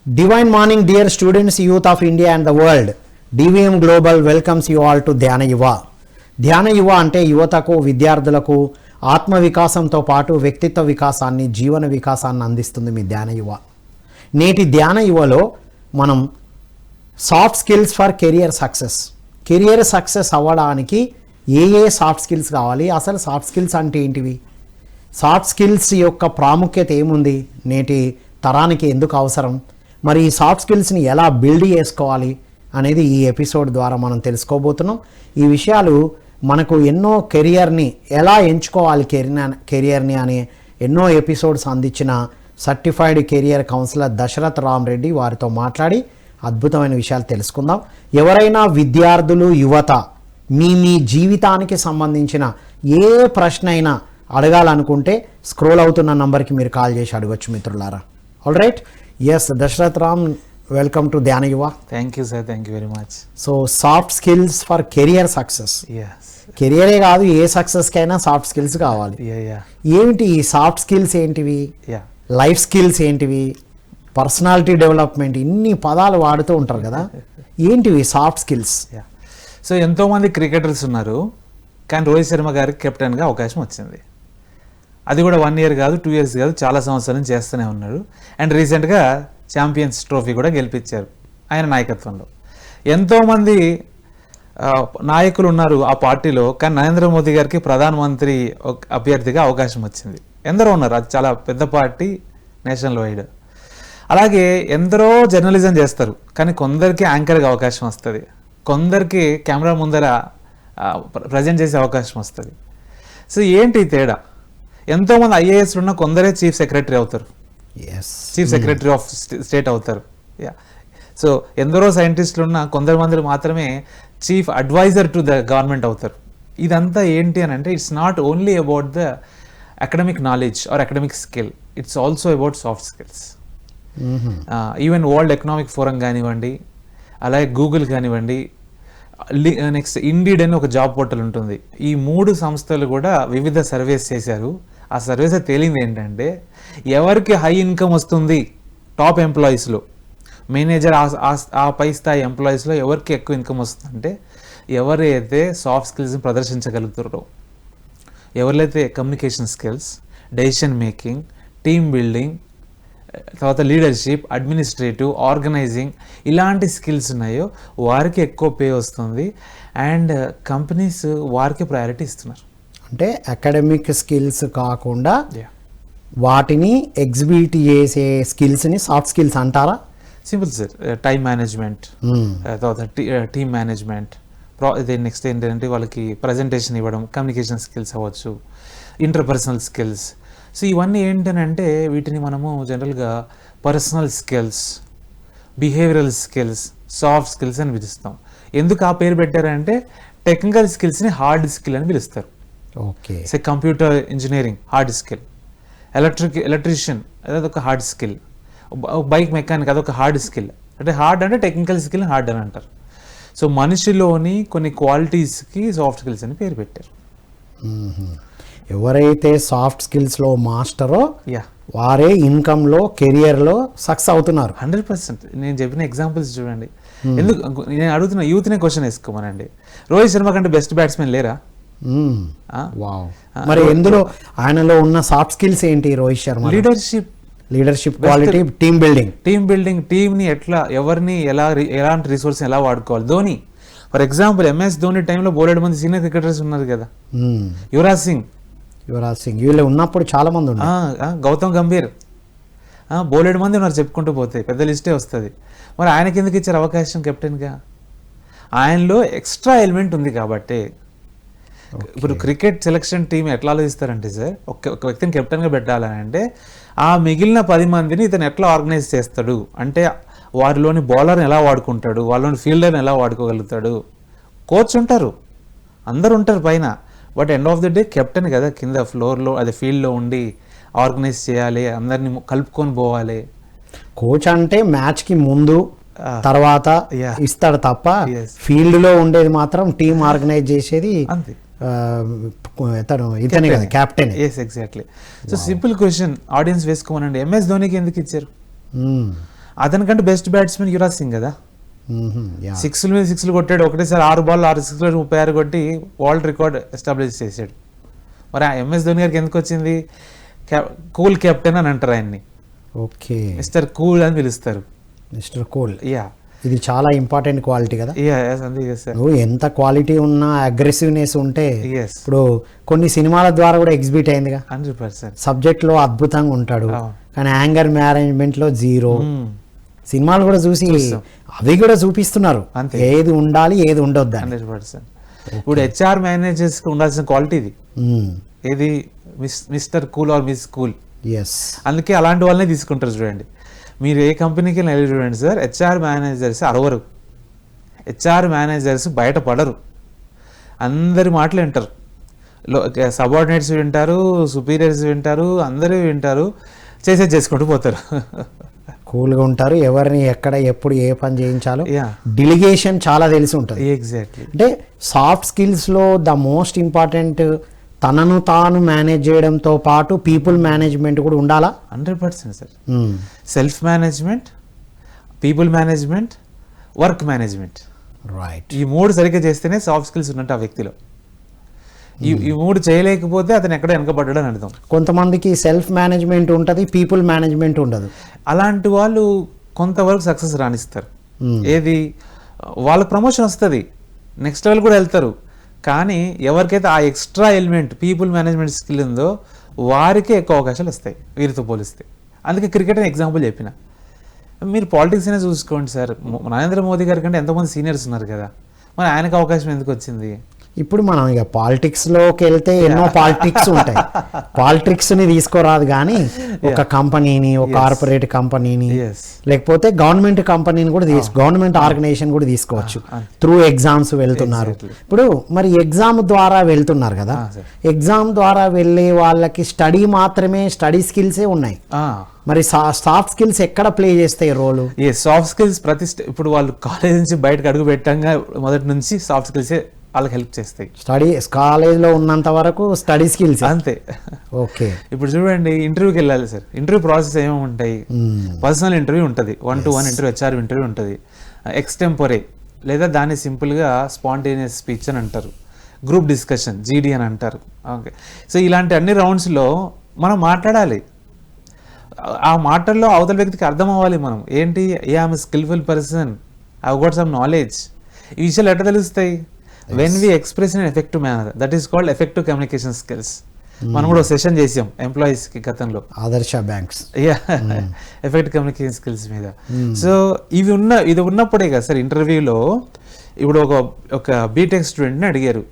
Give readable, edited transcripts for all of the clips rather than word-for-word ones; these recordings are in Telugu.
Divine morning, dear students, youth of India and the world. DVM Global welcomes you all to ధ్యాన యువ. ధ్యాన యువ అంటే యువతకు, విద్యార్థులకు ఆత్మ వికాసంతో పాటు వ్యక్తిత్వ వికాసాన్ని, జీవన వికాసాన్ని అందిస్తుంది మీ ధ్యాన యువ. నేటి ధ్యాన యువలో మనం soft skills for career success. Career success అవ్వడానికి ఏ సాఫ్ట్ స్కిల్స్ కావాలి, అసలు సాఫ్ట్ స్కిల్స్ అంటే ఏంటివి, సాఫ్ట్ స్కిల్స్ యొక్క ప్రాముఖ్యత ఏముంది, నేటి తరానికి ఎందుకు అవసరం, మరి ఈ సాఫ్ట్ స్కిల్స్ని ఎలా బిల్డ్ చేసుకోవాలి అనేది ఈ ఎపిసోడ్ ద్వారా మనం తెలుసుకోబోతున్నాం. ఈ విషయాలు మనకు ఎన్నో కెరియర్ని ఎలా ఎంచుకోవాలి, కెరియర్ని అనే ఎన్నో ఎపిసోడ్స్ అందించిన certified career councillor Dashrath Ram Reddy వారితో మాట్లాడి అద్భుతమైన విషయాలు తెలుసుకుందాం. ఎవరైనా విద్యార్థులు, యువత మీ జీవితానికి సంబంధించిన ఏ ప్రశ్న అయినా అడగాలనుకుంటే స్క్రోల్ అవుతున్న నంబర్కి మీరు కాల్ చేసి అడగచ్చు మిత్రులారా. All right, S Dasharath Ram, welcome to Dhyana Yuva. Thank you sir, thank you very much. So soft skills for career success. కెరియరే కాదు, ఏ సక్సెస్కైనా సాఫ్ట్ స్కిల్స్ కావాలి. ఏమిటి ఈ సాఫ్ట్ స్కిల్స్ ఏంటివి, లైఫ్ స్కిల్స్ ఏంటివి, పర్సనాలిటీ డెవలప్మెంట్, ఇన్ని పదాలు వాడుతూ ఉంటారు కదా, ఏంటివి సాఫ్ట్ స్కిల్స్? సో ఎంతోమంది క్రికెటర్స్ ఉన్నారు, కానీ రోహిత్ శర్మ గారికి కెప్టెన్గా అవకాశం వచ్చింది. అది కూడా 1 year కాదు, 2 years కాదు, చాలా సంవత్సరాల నుంచి చేస్తూనే ఉన్నాడు. అండ్ రీసెంట్గా ఛాంపియన్స్ ట్రోఫీ కూడా గెలిపించారు ఆయన నాయకత్వంలో. ఎంతోమంది నాయకులు ఉన్నారు ఆ పార్టీలో, కానీ నరేంద్ర మోదీ గారికి ప్రధానమంత్రి అభ్యర్థిగా అవకాశం వచ్చింది. ఎందరో ఉన్నారు, అది చాలా పెద్ద పార్టీ నేషనల్ వైడ్. అలాగే ఎందరో జర్నలిజం చేస్తారు, కానీ కొందరికి యాంకర్గా అవకాశం వస్తుంది, కొందరికి కెమెరా ముందర ప్రజెంట్ చేసే అవకాశం వస్తుంది. సో ఏంటి తేడా? ఎంతోమంది ఐఏఎస్లు ఉన్న కొందరే చీఫ్ సెక్రటరీ అవుతారు, చీఫ్ సెక్రటరీ ఆఫ్ స్టేట్ అవుతారు. సో ఎందరో సైంటిస్టులు ఉన్న కొందరు మంది మాత్రమే chief advisor to the government అవుతారు. ఇదంతా ఏంటి అని అంటే, it's not only about the academic knowledge or academic skill, it's also about soft skills. Even World Economic Forum కానివ్వండి, అలాగే గూగుల్ కానివ్వండి, నెక్స్ట్ ఇండీడ్ అని ఒక జాబ్ పోర్టల్ ఉంటుంది, ఈ 3 సంస్థలు కూడా వివిధ సర్వేస్ చేశారు. ఆ సర్వేస్ తేలింది ఏంటంటే, ఎవరికి హై ఇన్కమ్ వస్తుంది టాప్ ఎంప్లాయీస్లో, మేనేజర్ ఆ పై స్థాయి ఎంప్లాయీస్లో ఎవరికి ఎక్కువ ఇన్కమ్ వస్తుందంటే, ఎవరైతే సాఫ్ట్ స్కిల్స్ని ప్రదర్శించగలుగుతారో, ఎవరైతే communication skills, decision making, team building, తర్వాత లీడర్షిప్, అడ్మినిస్ట్రేటివ్, ఆర్గనైజింగ్, ఇలాంటి స్కిల్స్ ఉన్నాయో వారికి ఎక్కువ పే వస్తుంది. అండ్ కంపెనీస్ వారికి ప్రయారిటీ ఇస్తున్నారు. అంటే అకాడమిక్ స్కిల్స్ కాకుండా వాటిని ఎగ్జిబిట్ చేసే స్కిల్స్ని సాఫ్ట్ స్కిల్స్ అంటారా? సింపుల్ సార్, టైం మేనేజ్మెంట్, తర్వాత టీమ్ మేనేజ్మెంట్, నెక్స్ట్ ఏంటంటే వాళ్ళకి ప్రజెంటేషన్ ఇవ్వడం, కమ్యూనికేషన్ స్కిల్స్ అవ్వచ్చు, ఇంటర్పర్సనల్ స్కిల్స్. సో ఇవన్నీ ఏంటనంటే వీటిని మనము జనరల్గా personal skills, behavioural skills, soft skills అని పిలుస్తాం. ఎందుకు ఆ పేరు పెట్టారంటే, టెక్నికల్ స్కిల్స్ని హార్డ్ స్కిల్ అని పిలుస్తారు. Okay, say computer engineering hard skill, electrician అదొక హార్డ్ స్కిల్, బైక్ మెకానిక్ అదొక హార్డ్ స్కిల్. అంటే హార్డ్ అంటే టెక్నికల్ స్కిల్ హార్డ్ అని అంటారు. సో మనిషిలోని కొన్ని క్వాలిటీస్కి సాఫ్ట్ స్కిల్స్ అని పేరు పెట్టారు. ఎవరైతే సాఫ్ట్ స్కిల్స్లో మాస్టరో వారే ఇన్కమ్లో, కెరియర్లో సక్సెస్ అవుతున్నారు. 100%. నేను చెప్పిన ఎగ్జాంపుల్స్ చూడండి. ఎందుకు నేను అడుగుతున్న యూత్నే క్వశ్చన్ వేసుకోమనండి, రోహిత్ శర్మ కంటే బెస్ట్ బ్యాట్స్మెన్ లేరా? మరి ఎందులో ఆయనలో ఉన్న సాఫ్ట్ స్కిల్స్ ఏంటి Rohit Sharma? Leadership quality, team building, టీమ్ని ఎట్లా, ఎవరిని ఎలాంటి రిసోర్స్ ఎలా వాడుకోవాలి. Dhoni for example, MS Dhoni టైంలో బోలెడు మంది సీనియర్ క్రికెటర్స్ ఉన్నారు కదా. యువరాజ్ సింగ్ వీళ్ళు ఉన్నప్పుడు చాలా మంది ఉన్నారు. గౌతమ్ గంభీర్, బోలెడు మంది ఉన్నారు, చెప్పుకుంటూ పోతే పెద్ద లిస్టే వస్తుంది. మరి ఆయనకి ఎందుకు ఇచ్చారు అవకాశం కెప్టెన్గా? ఆయనలో ఎక్స్ట్రా ఎలిమెంట్ ఉంది కాబట్టి. ఇప్పుడు క్రికెట్ సెలక్షన్ టీం ఎట్లా ఆలోచిస్తారంటే సార్, ఒక వ్యక్తిని కెప్టెన్గా పెట్టాలని అంటే ఆ మిగిలిన 10 మందిని ఇతను ఎట్లా ఆర్గనైజ్ చేస్తాడు అంటే, వారిలోని బౌలర్ని ఎలా వాడుకుంటాడు, వాళ్ళలోని ఫీల్డర్ని ఎలా వాడుకోగలుగుతాడు. కోచ్ ఉంటారు, అందరు ఉంటారు పైన, but end of the day captain కదా కింద ఫ్లోర్లో, అదే ఫీల్డ్లో ఉండి ఆర్గనైజ్ చేయాలి, అందరిని కలుపుకొని పోవాలి. కోచ్ అంటే మ్యాచ్కి ముందు తర్వాత ఇస్తాడు తప్ప, ఫీల్డ్లో ఉండేది మాత్రం టీం ఆర్గనైజ్ చేసేది అంతే. ఇతనే కదా captain. Yes, exactly. So simple question audience వేసుకోమనండి, MS ధోనికి ఎందుకు ఇచ్చారు? అతనికంటే బెస్ట్ బ్యాట్స్మెన్ యువరాజ్ సింగ్ కదా, యా. 6 మీద 6 కొట్టాడు, ఒకటేసారి 6 బాల్ 6 సిక్స్లు 36 కొట్టి వరల్డ్ రికార్డ్ ఎస్టాబ్లిష్ చేశాడు. మరి ఆ ఎంఎస్ ధోని గారికి ఎందుకు వచ్చింది? కూల్ కెప్టెన్ అని అంటారు ఆయన్ని, ఓకే, మిస్టర్ కూల్ అని పిలుస్తారు. మిస్టర్ కూల్, యా ఇది చాలా ఇంపార్టెంట్ క్వాలిటీ కదా. యా అందుకే సార్. నువ్వు ఎంత క్వాలిటీ ఉన్నా అగ్రెసివ్నెస్ ఉంటే ఎస్ ఇప్పుడు కొన్ని సినిమాల ద్వారా కూడా ఎగ్జిబిట్ అయిందిగా. 100%. సబ్జెక్ట్లో అద్భుతంగా ఉంటాడు, అవును. కానీ యాంగర్ మేనేజ్మెంట్లో జీరో. సినిమాలు కూడా చూసి అవి కూడా చూపిస్తున్నారు, అంతే. ఏది ఉండాలి ఏది ఉండొద్దు అని. 100%. ఇప్పుడు హెచ్ఆర్ మేనేజర్స్కి ఉండాల్సిన క్వాలిటీ ఇది, ఏది mister cool or miss cool. Yes, అందుకే అలాంటి వాళ్ళనే తీసుకుంటారు. చూడండి, మీరు ఏ కంపెనీకి వెళ్ళి చూడండి సార్, హెచ్ఆర్ మేనేజర్స్ అరవరు, హెచ్ఆర్ మేనేజర్స్ బయటపడరు, అందరి మాటలు వింటారు. సబార్డినేట్స్ వింటారు, సుపీరియర్స్ వింటారు, అందరూ వింటారు, చేసుకుంటూ పోతారు. కూల్గా ఉంటారు, ఎవరిని ఎక్కడ ఎప్పుడు ఏ పని చేయించాలో. యా డెలిగేషన్ చాలా తెలిసి ఉంటుంది. ఎగ్జాక్ట్లీ. అంటే సాఫ్ట్ స్కిల్స్లో ద మోస్ట్ ఇంపార్టెంట్ తనను తాను మేనేజ్ చేయడంతో పాటు పీపుల్ మేనేజ్మెంట్ కూడా ఉండాలా. 100% sir. Self management, people management, work management, right. ఈ 3 సరిగ్గా చేస్తేనే సాఫ్ట్ స్కిల్స్ ఉన్నట్టు ఆ వ్యక్తిలో. ఈ 3 చేయలేకపోతే అతను ఎక్కడ వెనకబడ్డాడు అని అర్థం. కొంతమందికి సెల్ఫ్ మేనేజ్మెంట్ ఉంటుంది, పీపుల్ మేనేజ్మెంట్ ఉండదు. అలాంటి వాళ్ళు కొంతవరకు సక్సెస్ రాణిస్తారు. ఏది వాళ్ళకి ప్రమోషన్ వస్తుంది, నెక్స్ట్ లెవెల్ కూడా వెళ్తారు. కానీ ఎవరికైతే ఆ extra element people management skill ఉందో వారికే ఎక్కువ అవకాశాలు వస్తాయి వీరితో పోలిస్తే. అందుకే క్రికెట్ అని ఎగ్జాంపుల్ చెప్పిన. మీరు పాలిటిక్స్ అయినా చూసుకోండి సార్, నరేంద్ర మోదీ గారి కంటే ఎంతోమంది సీనియర్స్ ఉన్నారు కదా, మరి ఆయనకు అవకాశం ఎందుకు వచ్చింది? ఇప్పుడు మనం ఇక పాలిటిక్స్లోకి వెళ్తే ఎన్నో పాలిటిక్స్ ఉంటాయి. పాలిటిక్స్ని తీసుకోరాదు, కానీ ఒక కంపెనీని, ఒక కార్పొరేట్ కంపెనీని, లేకపోతే గవర్నమెంట్ కంపెనీని కూడా గవర్నమెంట్ ఆర్గనైజేషన్ కూడా తీసుకోవచ్చు. త్రూ ఎగ్జామ్స్ వెళ్తున్నారు. ఇప్పుడు మరి ఎగ్జామ్ ద్వారా వెళ్తున్నారు కదా, ఎగ్జామ్ ద్వారా వెళ్ళే వాళ్ళకి స్టడీ మాత్రమే, స్టడీ స్కిల్సే ఉన్నాయి. మరి సాఫ్ట్ స్కిల్స్ ఎక్కడ ప్లే చేస్తాయి రోలు? సాఫ్ట్ స్కిల్స్ ఇప్పుడు వాళ్ళు కాలేజ్ నుంచి బయటకు అడుగు పెట్టంగా మొదటి నుంచి సాఫ్ట్ స్కిల్సే వాళ్ళకి హెల్ప్ చేస్తాయి. స్టడీస్ కాలేజ్లో ఉన్నంత వరకు స్టడీ స్కిల్స్ అంతే. ఓకే, ఇప్పుడు చూడండి, ఇంటర్వ్యూకి వెళ్ళాలి సార్, ఇంటర్వ్యూ ప్రాసెస్ ఏమేమి ఉంటాయి? పర్సనల్ ఇంటర్వ్యూ ఉంటుంది, 1-to-1 ఇంటర్వ్యూ, హెచ్ఆర్ ఇంటర్వ్యూ ఉంటుంది, ఎక్స్టెంపోరే లేదా దాన్ని సింపుల్గా స్పాంటేనియస్ స్పీచ్ అని అంటారు, గ్రూప్ డిస్కషన్ జీడీ అని అంటారు. ఓకే, సో ఇలాంటి అన్ని రౌండ్స్లో మనం మాట్లాడాలి. ఆ మాటల్లో అవతల వ్యక్తికి అర్థం అవ్వాలి. మనం ఏంటి, I'm skillful person, I got some knowledge. ఈ విషయాలు ఎట్లా తెలుస్తాయి? When we express in effective manner, that is called effective communication skills. మనం కూడా సెషన్ చేసాం ఎంప్లాయీస్కి గతంలో, Adarsh banks, effective communication skills మీద. సో ఇది ఉన్నప్పుడే కదా సార్ ఇంటర్వ్యూలో. ఇప్పుడు ఒక బీటెక్ స్టూడెంట్ని అడిగారు,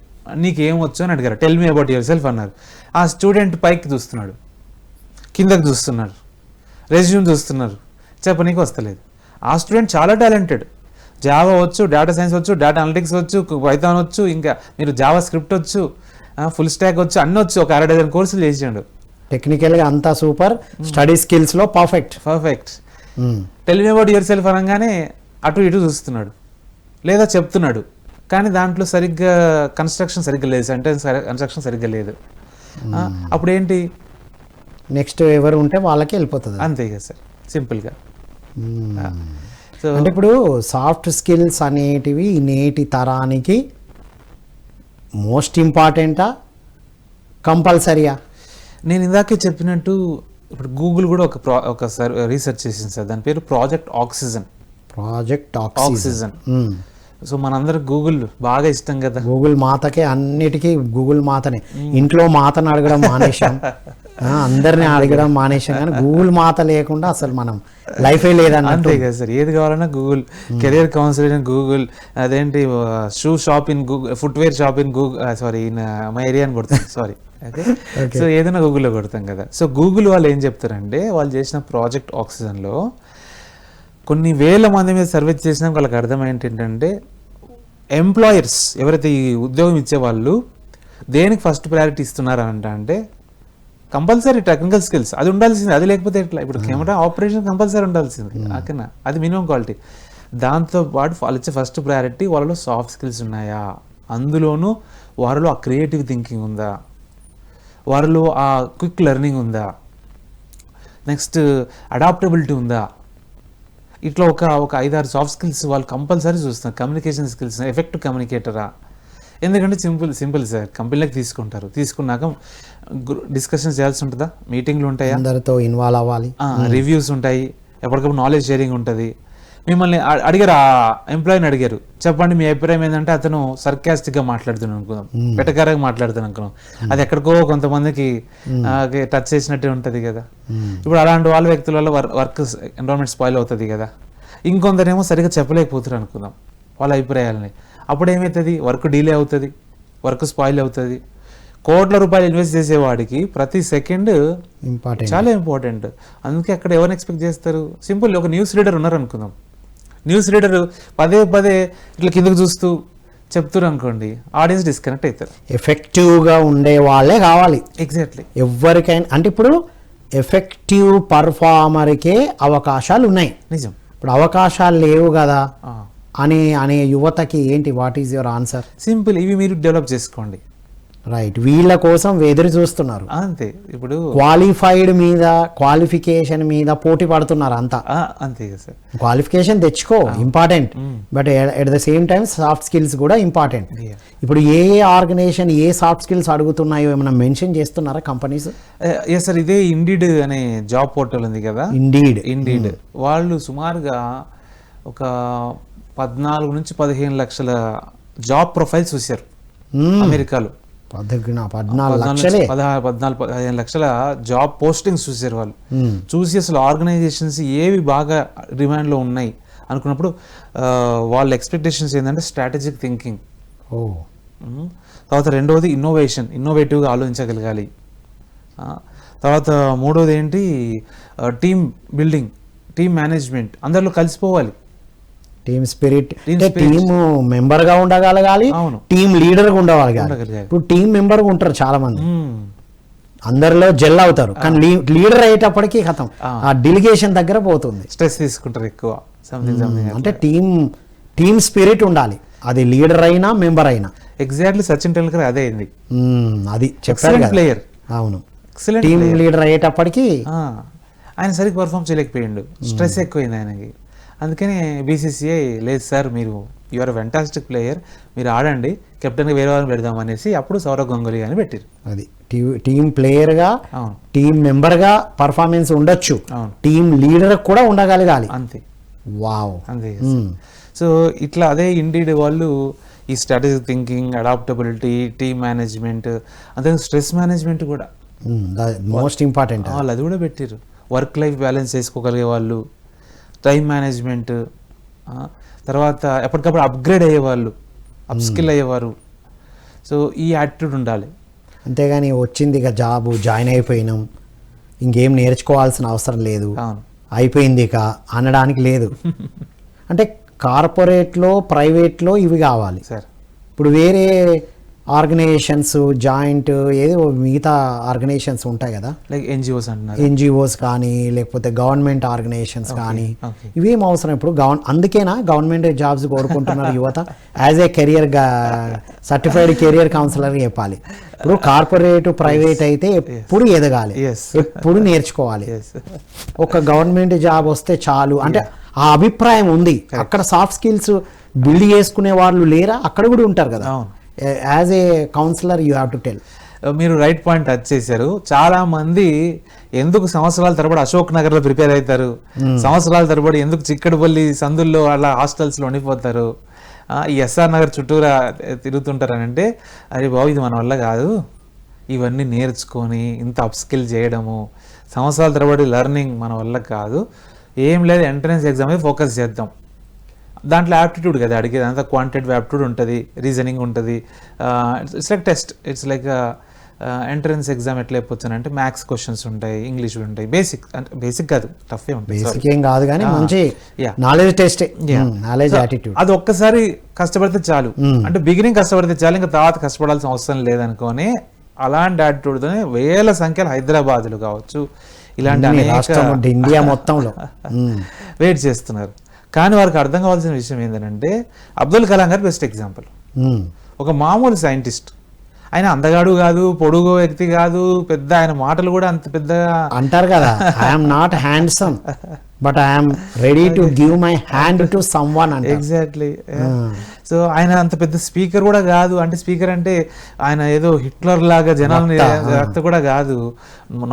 నీకేం వచ్చు అని అడిగారు, tell me about your self అన్నారు. ఆ స్టూడెంట్ పైకి చూస్తున్నాడు, కిందకి చూస్తున్నాడు, రెజ్యూమ్ చూస్తున్నారు, చెప్పనీకి వస్తలేదు. ఆ స్టూడెంట్ చాలా టాలెంటెడ్, జావా వచ్చు, డేటా సైన్స్ వచ్చు, డేటా అనలిటిక్స్ వచ్చు, పైథాన్ వచ్చు, ఇంకా మీరు జావా స్క్రిప్ట్ వచ్చు, ఫుల్ స్టాక్ వచ్చు, అన్నీ వచ్చు, ఒక 60 కోర్సులు చేసాడు. టెక్నికల్గా అంతా సూపర్, స్టడీ స్కిల్స్లో perfect. Tell me about yourself అనగానే అటు ఇటు చూస్తున్నాడు, లేదా చెప్తున్నాడు, కానీ దాంట్లో సరిగ్గా కన్స్ట్రక్షన్ సరిగ్గా లేదు, సెంటెన్స్ కన్స్ట్రక్షన్ సరిగ్గా లేదు. అప్పుడు ఏంటి, నెక్స్ట్ ఎవరు ఉంటే వాళ్ళకి వెళ్ళిపోతుంది. అంతే కదా సార్, సింపుల్గా. అంటే ఇప్పుడు సాఫ్ట్ స్కిల్స్ అనేటివి నేటి తరానికి మోస్ట్ ఇంపార్టెంటా, కంపల్సరీయా? నేను ఇందాకే చెప్పినట్టు ఇప్పుడు గూగుల్ కూడా ఒక రీసెర్చ్ చేసింది సార్, దాని పేరు ప్రాజెక్ట్ ఆక్సిజన్. సో మనందరికి గూగుల్ బాగా ఇష్టం కదా, గూగుల్ మాతకే, అన్నిటికీ గూగుల్ మాతనే. ఇంట్లో మాతను అడగడం మానేశాం, అందరిని అడగడం మానేశాం, కానీ గూగుల్ మాత లేకుండా అసలు మనం లైఫే లేదన్న. అంతే కదా సార్, ఏది కావాలన్నా Google, career counselling in Google, అదేంటి shoe shop in Google, footwear shop in Google, sorry in my area అని కొడతాం, సారీ. ఓకే, సో ఏదైనా గూగుల్లో కొడతాం కదా. సో గూగుల్ వాళ్ళు ఏం చెప్తారంటే, వాళ్ళు చేసిన ప్రాజెక్ట్ ఆక్సిజన్లో కొన్ని వేల మంది మీద సర్వే చేసినా వాళ్ళకి అర్థం ఏంటంటే, ఎంప్లాయర్స్ ఎవరైతే ఈ ఉద్యోగం ఇచ్చేవాళ్ళు దేనికి ఫస్ట్ ప్రయారిటీ ఇస్తున్నారు అంటే కంపల్సరీ టెక్నికల్ స్కిల్స్, అది ఉండాల్సింది, అది లేకపోతే ఎట్లా. ఇప్పుడు కెమెరా ఆపరేషన్ కంపల్సరీ ఉండాల్సింది, ఓకేనా, అది మినిమం క్వాలిటీ. దాంతోపాటు వాళ్ళు ఇచ్చే ఫస్ట్ ప్రయారిటీ వాళ్ళలో సాఫ్ట్ స్కిల్స్ ఉన్నాయా, అందులోనూ వారిలో ఆ క్రియేటివ్ థింకింగ్ ఉందా, వారిలో ఆ క్విక్ లెర్నింగ్ ఉందా, నెక్స్ట్ అడాప్టబిలిటీ ఉందా, ఇట్లా ఒక 5-6 సాఫ్ట్ స్కిల్స్ వాళ్ళు కంపల్సరీ చూస్తున్నారు. కమ్యూనికేషన్ స్కిల్స్, ఎఫెక్టివ్ కమ్యూనికేటరా. ఎందుకంటే సింపుల్ సార్, కంపెనీలకు తీసుకున్నాక డిస్కషన్ చేయాల్సి ఉంటుందా, మీటింగ్లు ఉంటాయా, అందరితో ఇన్వాల్వ్ అవ్వాలి, రివ్యూస్ ఉంటాయి, ఎప్పటికప్పుడు నాలెడ్జ్ షేరింగ్ ఉంటుంది. మిమ్మల్ని అడిగారు, ఆ ఎంప్లాయీని అడిగారు, చెప్పండి మీ అభిప్రాయం ఏంటంటే అతను సర్కాస్టిక్గా మాట్లాడుతున్నాను అనుకుందాం, వెటకారంగా మాట్లాడుతాను అనుకున్నాం, అది ఎక్కడికో కొంతమందికి టచ్ చేసినట్టే ఉంటుంది కదా. ఇప్పుడు అలాంటి వాళ్ళ వ్యక్తుల వల్ల వర్క్ ఎన్విరాన్మెంట్ స్పాయిల్ అవుతుంది కదా. ఇంకొందరేమో సరిగ్గా చెప్పలేకపోతారు అనుకుందాం వాళ్ళ అభిప్రాయాలని. అప్పుడు ఏమవుతుంది, వర్క్ డిలే అవుతుంది, వర్క్ స్పాయిల్ అవుతుంది. కోట్ల రూపాయలు ఇన్వెస్ట్ చేసేవాడికి ప్రతి సెకండ్ చాలా ఇంపార్టెంట్. అందుకే అక్కడ ఎవరిని ఎక్స్పెక్ట్ చేస్తారు? సింపుల్, ఒక న్యూస్ రీడర్ ఉన్నారు అనుకుందాం, న్యూస్ రీడర్ పదే ఇట్లా కిందకు చూస్తూ చెప్తున్నారు అనుకోండి, ఆడియన్స్ డిస్కనెక్ట్ అవుతారు. ఎఫెక్టివ్గా ఉండే వాళ్ళే కావాలి. ఎగ్జాక్ట్లీ. ఎవరికైనా అంటే ఇప్పుడు ఎఫెక్టివ్ పర్ఫార్మర్కే అవకాశాలు ఉన్నాయి. నిజం. ఇప్పుడు అవకాశాలు లేవు కదా అనే యువతకి ఏంటి, what is your answer? Simple, ఇవి మీరు డెవలప్ చేసుకోండి. రైట్, వీళ్ళ కోసం ఎదురు చూస్తున్నారు. అంతే. ఇప్పుడు క్వాలిఫైడ్ మీద, క్వాలిఫికేషన్ మీద పోటీ పడుతున్నారు అంతా. అంతే కదా సార్. క్వాలిఫికేషన్ తెచ్చుకో, important, but at the same time soft skills కూడా ఇంపార్టెంట్. ఇప్పుడు ఏ ఆర్గనైజేషన్ ఏ సాఫ్ట్ స్కిల్స్ అడుగుతున్నాయో ఏమైనా మెన్షన్ చేస్తున్నారా కంపెనీస్? ఎస్ సార్, ఇదే ఇండీడ్ అనే జాబ్ పోర్టల్ ఉంది కదా, ఇండీడ్ వాళ్ళు సుమారుగా ఒక 14 నుంచి 15 లక్షల జాబ్ ప్రొఫైల్స్ చూశారు అమెరికాలో. 14-15 లక్షల జాబ్ పోస్టింగ్స్ చూసారు వాళ్ళు. చూసి అసలు ఆర్గనైజేషన్స్ ఏవి బాగా డిమాండ్లో ఉన్నాయి అనుకున్నప్పుడు వాళ్ళ ఎక్స్పెక్టేషన్స్ ఏంటంటే స్ట్రాటజిక్ థింకింగ్, తర్వాత రెండవది ఇన్నోవేటివ్గా ఆలోచించగలగాలి, తర్వాత మూడవది ఏంటి టీమ్ బిల్డింగ్, టీమ్ మేనేజ్మెంట్, అందరిలో కలిసిపోవాలి, టీమ్ స్పిరిట్, టీమ్ మెంబర్ గా ఉండగలగాలి, టీమ్ లీడర్ గా ఉండగలగాలి. ఇప్పుడు టీమ్ మెంబర్ గా ఉంటారు చాలా మంది, అందరిలో జెల్ అవుతారు, కానీ లీడర్ అయ్యేటప్పటికి కథం ఆ డెలిగేషన్ దగ్గర పోతుంది, స్ట్రెస్ తీసుకుంటారు ఎక్కువ. అంటే టీమ్ స్పిరిట్ ఉండాలి, అది లీడర్ అయినా మెంబర్ అయినా. ఎగ్జాక్ట్లీ, సచిన్ టెండూల్కర్ అదే అయింది, అది చెప్పారు ప్లేయర్. అవును, టీమ్ లీడర్ అయ్యేటప్పటికి ఆయన సరిగ్గా పర్ఫామ్ చేయలేకపోయిండు, స్ట్రెస్ ఎక్కువైంది ఆయనకి. అందుకని బీసీసీఐ లేదు సార్, మీరు యూఆర్ ఫెంటాస్టిక్ ప్లేయర్, మీరు ఆడండి, కెప్టెన్గా వేరే వాళ్ళని పెడదాం అనేసి అప్పుడు సౌరవ్ గంగూలీ అని పెట్టారు. అది టీమ్ ప్లేయర్గా, టీమ్ మెంబర్గా పర్ఫార్మెన్స్ ఉండొచ్చు, టీమ్ లీడర్ కూడా ఉండగలగాలి. అంతే. వావ్. అంతే. సో ఇట్లా అదే ఇండీడ్ వాళ్ళు ఈ strategic thinking, adaptability, team management, అంతే స్ట్రెస్ మేనేజ్మెంట్ కూడా మోస్ట్ ఇంపార్టెంట్, వాళ్ళు అది కూడా పెట్టారు. వర్క్ లైఫ్ బ్యాలెన్స్ చేసుకోగలిగే వాళ్ళు, టైం మేనేజ్మెంట్, తర్వాత ఎప్పటికప్పుడు అప్గ్రేడ్ అయ్యేవాళ్ళు, అప్స్కిల్ అయ్యేవారు. సో ఈ యాటిట్యూడ్ ఉండాలి. అంతేగాని వచ్చింది ఇక జాబ్ జాయిన్ అయిపోయినాం, ఇంకేం నేర్చుకోవాల్సిన అవసరం లేదు, అయిపోయింది ఇక అనడానికి లేదు. అంటే కార్పొరేట్లో, ప్రైవేట్లో ఇవి కావాలి సార్. ఇప్పుడు వేరే ఆర్గనైజేషన్స్, జాయింట్ ఏదో మిగతా ఆర్గనైజేషన్స్ ఉంటాయి కదా, లైక్ ఎన్జిఓస్ కానీ లేకపోతే గవర్నమెంట్ ఆర్గనైజేషన్స్ కానీ, ఇవేం అవసరం ఇప్పుడు అందుకేనా గవర్నమెంట్ జాబ్స్ కోరుకుంటున్నారు యువత? As a career certified career councillor చెప్పాలి. ఇప్పుడు కార్పొరేట్, ప్రైవేట్ అయితే ఎప్పుడు ఎదగాలి, ఎప్పుడు నేర్చుకోవాలి. ఒక గవర్నమెంట్ జాబ్ వస్తే చాలు అంటే ఆ అభిప్రాయం ఉంది. అక్కడ సాఫ్ట్ స్కిల్స్ బిల్డ్ చేసుకునే వాళ్ళు లేరా? అక్కడ కూడా ఉంటారు కదా. As a counsellor you have to tell. మీరు రైట్ పాయింట్ టచ్ చేశారు. చాలా మంది ఎందుకు సంవత్సరాల తరబడి అశోక్ నగర్ లో ప్రిపేర్ అవుతారు, సంవత్సరాల తరబడి ఎందుకు చిక్కడపల్లి సందుల్లో అలా హాస్టల్స్ లో ఉండిపోతారు, ఈ ఎస్ఆర్ నగర్ చుట్టూరా తిరుగుతుంటారు అని అంటే, అరే బాబు ఇది మన వల్ల కాదు, ఇవన్నీ నేర్చుకొని ఇంత అప్స్కిల్ చేయడము, సంవత్సరాల తరబడి లెర్నింగ్ మన వల్ల కాదు. ఏం లేదు, ఎంట్రన్స్ ఎగ్జామ్ మీద ఫోకస్ చేద్దాం. దాంట్లో యాప్టిట్యూడ్ కదా అడిగేది, అంతా క్వాంటిటేటివ్ యాప్టిట్యూడ్ ఉంటుంది, రీజనింగ్ ఉంటుంది. It's like test, it's like entrance exam ఎట్లా అయిపోతానంటే మ్యాథ్స్ క్వశ్చన్స్ ఉంటాయి, ఇంగ్లీష్ ఉంటాయి, బేసిక్ అంటే బేసిక్ కాదు, టఫ్ ఏ ఉంటుంది, బేసిక్ ఏం కాదు కానీ మంచి నాలెడ్జ్ టెస్ట్, నాలెడ్జ్ యాటిట్యూడ్. అది ఒక్కసారి కష్టపడితే చాలు, అంటే బిగినింగ్ కష్టపడితే చాలు, ఇంకా తర్వాత కష్టపడాల్సిన అవసరం లేదనుకొని అలాంటి యాటిట్యూడ్తోనే వేల సంఖ్యలో హైదరాబాద్లు కావచ్చు ఇలాంటి ఇండియా మొత్తంలో వెయిట్ చేస్తున్నారు. కానీ వారికి అర్థం కావాల్సిన విషయం ఏంటంటే, అబ్దుల్ కలాం గారు బెస్ట్ ఎగ్జాంపుల్. ఒక మామూలు సైంటిస్ట్, ఆయన అందగాడు కాదు, పొడుగు వ్యక్తి కాదు, పెద్ద ఆయన మాటలు కూడా అంత పెద్దగా అంటారు కదా, I'm not handsome but I'm ready to give my hand to some one అంటే ఎగ్జాక్ట్లీ. సో ఆయన అంత పెద్ద స్పీకర్ కూడా కాదు, అంటే స్పీకర్ అంటే ఆయన ఏదో హిట్లర్ లాగా జనాలని రక్త కూడా కాదు,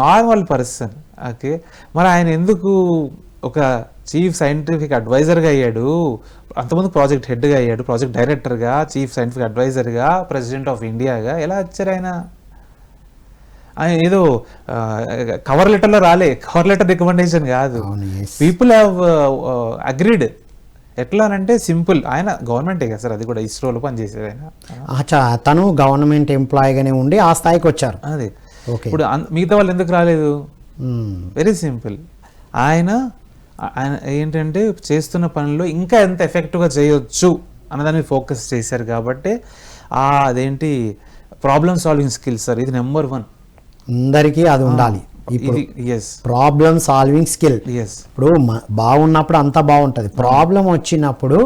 నార్మల్ పర్సన్. ఓకే, మరి ఆయన ఎందుకు ఒక చీఫ్ సైంటిఫిక్ అడ్వైజర్గా అయ్యాడు, అంతకుముందు ప్రాజెక్ట్ హెడ్గా అయ్యాడు, ప్రాజెక్ట్ డైరెక్టర్గా, చీఫ్ సైంటిఫిక్ అడ్వైజర్గా, ప్రెసిడెంట్ ఆఫ్ ఇండియాగా ఎలా వచ్చారు ఆయన? ఆయన ఏదో కవర్ లెటర్లో రాలే, కవర్ లెటర్ రికమెండేషన్ కాదు, పీపుల్ హ్యావ్ అగ్రీడ్. ఎట్లా అంటే సింపుల్, ఆయన గవర్నమెంటే కదా సార్, అది కూడా ఇస్రోలో పనిచేసేది ఆయన. తను గవర్నమెంట్ ఎంప్లాయీగానే ఉండి ఆ స్థాయికి వచ్చారు. అదే ఇప్పుడు మిగతా వాళ్ళు ఎందుకు రాలేదు? వెరీ సింపుల్, ఆయన ఆయన ఏంటంటే చేస్తున్న పనుల్లో ఇంకా ఎంత ఎఫెక్టివ్గా చేయొచ్చు అన్నదాన్ని ఫోకస్ చేశారు కాబట్టి అదేంటి ప్రాబ్లమ్ సాల్వింగ్ స్కిల్స్ సార్, ఇది నెంబర్ 1. అందరికీ అది ఉండాలి. Problem solving skill. ఇప్పుడు బాగున్నప్పుడు అంతా బాగుంటుంది, ప్రాబ్లం వచ్చినప్పుడు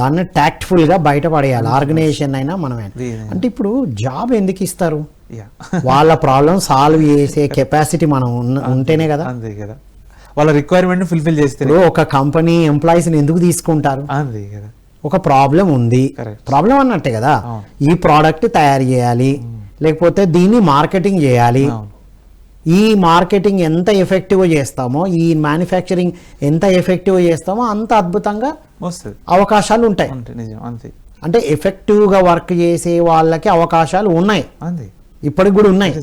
దాన్ని టాక్ట్ఫుల్ గా బయటపడేయాలి. ఆర్గనైజేషన్ అయినా మనమే. అంటే ఇప్పుడు జాబ్ ఎందుకు ఇస్తారు? వాళ్ళ ప్రాబ్లం సాల్వ్ చేసే కెపాసిటీ మనం ఉంటేనే కదా. అంతే కదా, వాళ్ళ రిక్వైర్మెంట్ ఫుల్ఫిల్ చేస్తే. ఒక కంపెనీ ఎంప్లాయీస్ ఎందుకు తీసుకుంటారు? అంతే కదా, ఒక ప్రాబ్లం ఉంది, ప్రాబ్లం అన్నట్టే కదా. ఈ ప్రోడక్ట్ తయారు చేయాలి, లేకపోతే దీన్ని మార్కెటింగ్ చేయాలి. ఈ మార్కెటింగ్ ఎంత ఎఫెక్టివ్గా చేస్తామో, ఈ మ్యానుఫ్యాక్చరింగ్ ఎంత ఎఫెక్టివ్గా చేస్తామో అంత అద్భుతంగా వస్తుంది, అవకాశాలు ఉంటాయి. అంటే ఎఫెక్టివ్గా వర్క్ చేసే వాళ్ళకి అవకాశాలు ఉన్నాయి, ఇప్పటికి కూడా ఉన్నాయి.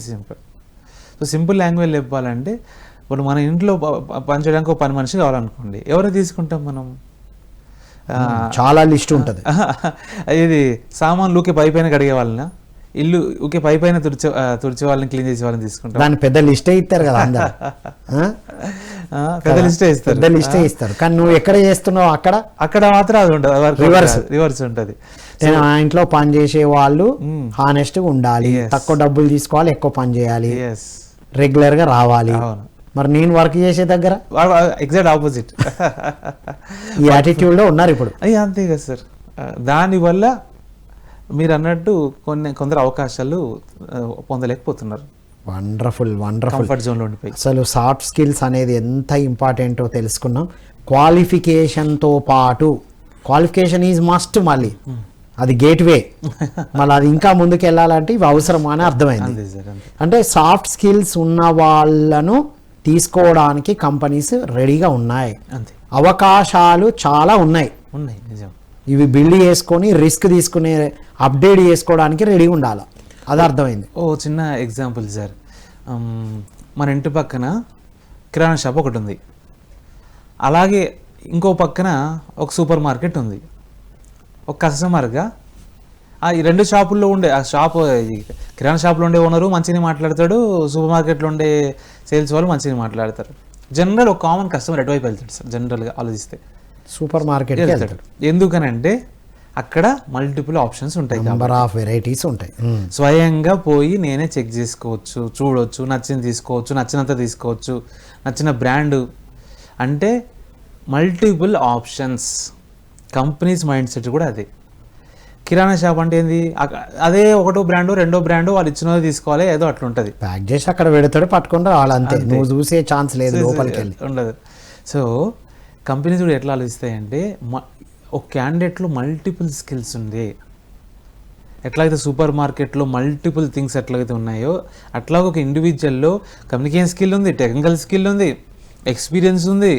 సో సింపుల్ లాంగ్వేజ్ చెప్పాలంటే, ఇప్పుడు మన ఇంట్లో పనిచేయడానికి ఒక పని మనిషి కావాలనుకోండి, ఎవరు తీసుకుంటాం మనం? చాలా లిస్ట్ ఉంటుంది. ఇది సామాన్లు ఊకే పై పైన కడిగే వాళ్ళని, ఇల్లు ఊకే పై పైన తుడిచే వాళ్ళని, క్లీన్ చేసే వాళ్ళని తీసుకుంటాం. దాని పెద్ద లిస్టే ఇస్తారు కదా అందరూ. పెద్ద లిస్టే ఇస్తారు, పెద్ద లిస్టే ఇస్తారు. కానీ నువ్వు ఎక్కడ చేస్తున్నావు అక్కడ మాత్రం అది ఉంటుంది, రివర్స్ ఉంటుంది. ఆ ఇంట్లో పని చేసే వాళ్ళు హానెస్ట్ గా ఉండాలి, తక్కువ డబ్బులు తీసుకోవాలి, ఎక్కువ పని చేయాలి, రెగ్యులర్ గా రావాలి. మరి నేను వర్క్ చేసే దగ్గర ఎగ్జాక్ట్ ఆపోజిట్ ఈ యాటిట్యూడ్ లో ఉన్నారు ఇప్పుడు. అంతే కదా సార్. దానివల్ల మీరు అన్నట్టు కొందరు అవకాశాలు పొందలేకపోతున్నారు. వండర్ఫుల్ కంఫర్ట్ జోన్లో ఉండిపోయి. అసలు సాఫ్ట్ స్కిల్స్ అనేది ఎంత ఇంపార్టెంటో తెలుసుకున్నాం. క్వాలిఫికేషన్తో పాటు, క్వాలిఫికేషన్ ఈజ్ మస్ట్, మళ్ళీ అది గేట్వే, మళ్ళీ అది ఇంకా ముందుకు వెళ్ళాలంటే ఇవి అవసరం అని అర్థమైంది. అంటే సాఫ్ట్ స్కిల్స్ ఉన్న వాళ్ళను తీసుకోవడానికి కంపెనీస్ రెడీగా ఉన్నాయి, అవకాశాలు చాలా ఉన్నాయి. ఇవి బిల్డ్ చేసుకొని రిస్క్ తీసుకునే, అప్డేట్ చేసుకోవడానికి రెడీగా ఉండాలి, అది అర్థమైంది. చిన్న ఎగ్జాంపుల్ సార్, మన ఇంటి పక్కన కిరాణా షాప్ ఒకటి ఉంది, అలాగే ఇంకో పక్కన ఒక సూపర్ మార్కెట్ ఉంది. ఒక కస్టమర్గా ఈ రెండు షాపుల్లో ఉండే, ఆ షాప్ కిరాణా షాప్లో ఉండే ఓనరు మంచిగా మాట్లాడతాడు, సూపర్ మార్కెట్లో ఉండే సేల్స్ వాళ్ళు మంచిగా మాట్లాడతారు. జనరల్ ఒక కామన్ కస్టమర్ ఎటువైపు వెళ్తాడు సార్ జనరల్గా ఆలోచిస్తే? సూపర్ మార్కెట్ వెళ్తాడు. ఎందుకనంటే అక్కడ మల్టిపుల్ ఆప్షన్స్ ఉంటాయి, నెంబర్ ఆఫ్ వెరైటీస్ ఉంటాయి. స్వయంగా పోయి నేనే చెక్ చేసుకోవచ్చు, చూడవచ్చు, నచ్చింది తీసుకోవచ్చు, నచ్చినంత తీసుకోవచ్చు, నచ్చిన బ్రాండ్. అంటే multiple options. Companies mind set కూడా అదే. కిరాణా షాప్ అంటే ఏంది? అదే ఒకటో బ్రాండు, రెండో బ్రాండు, వాళ్ళు ఇచ్చినది తీసుకోవాలి, ఏదో అట్లా ఉంటుంది. ప్యాక్ చేసి అక్కడ పెడతాడు, పట్టుకుంటే వాళ్ళు అంతే, నువ్వు చూసే ఛాన్స్ లేదు, లోపలికి వెళ్ళి ఉండదు. సో కంపెనీస్ కూడా ఎట్లా ఆలోచిస్తాయంటే, ఒక క్యాండిడేట్లో మల్టిపుల్ స్కిల్స్ ఉంది. ఎట్లాగైతే సూపర్ మార్కెట్లో మల్టిపుల్ థింగ్స్ ఎట్లాగైతే ఉన్నాయో, అట్లాగే ఒక ఇండివిజువల్లో కమ్యూనికేషన్ స్కిల్ ఉంది, టెక్నికల్ స్కిల్ ఉంది, ఎక్స్పీరియన్స్ ఉంది,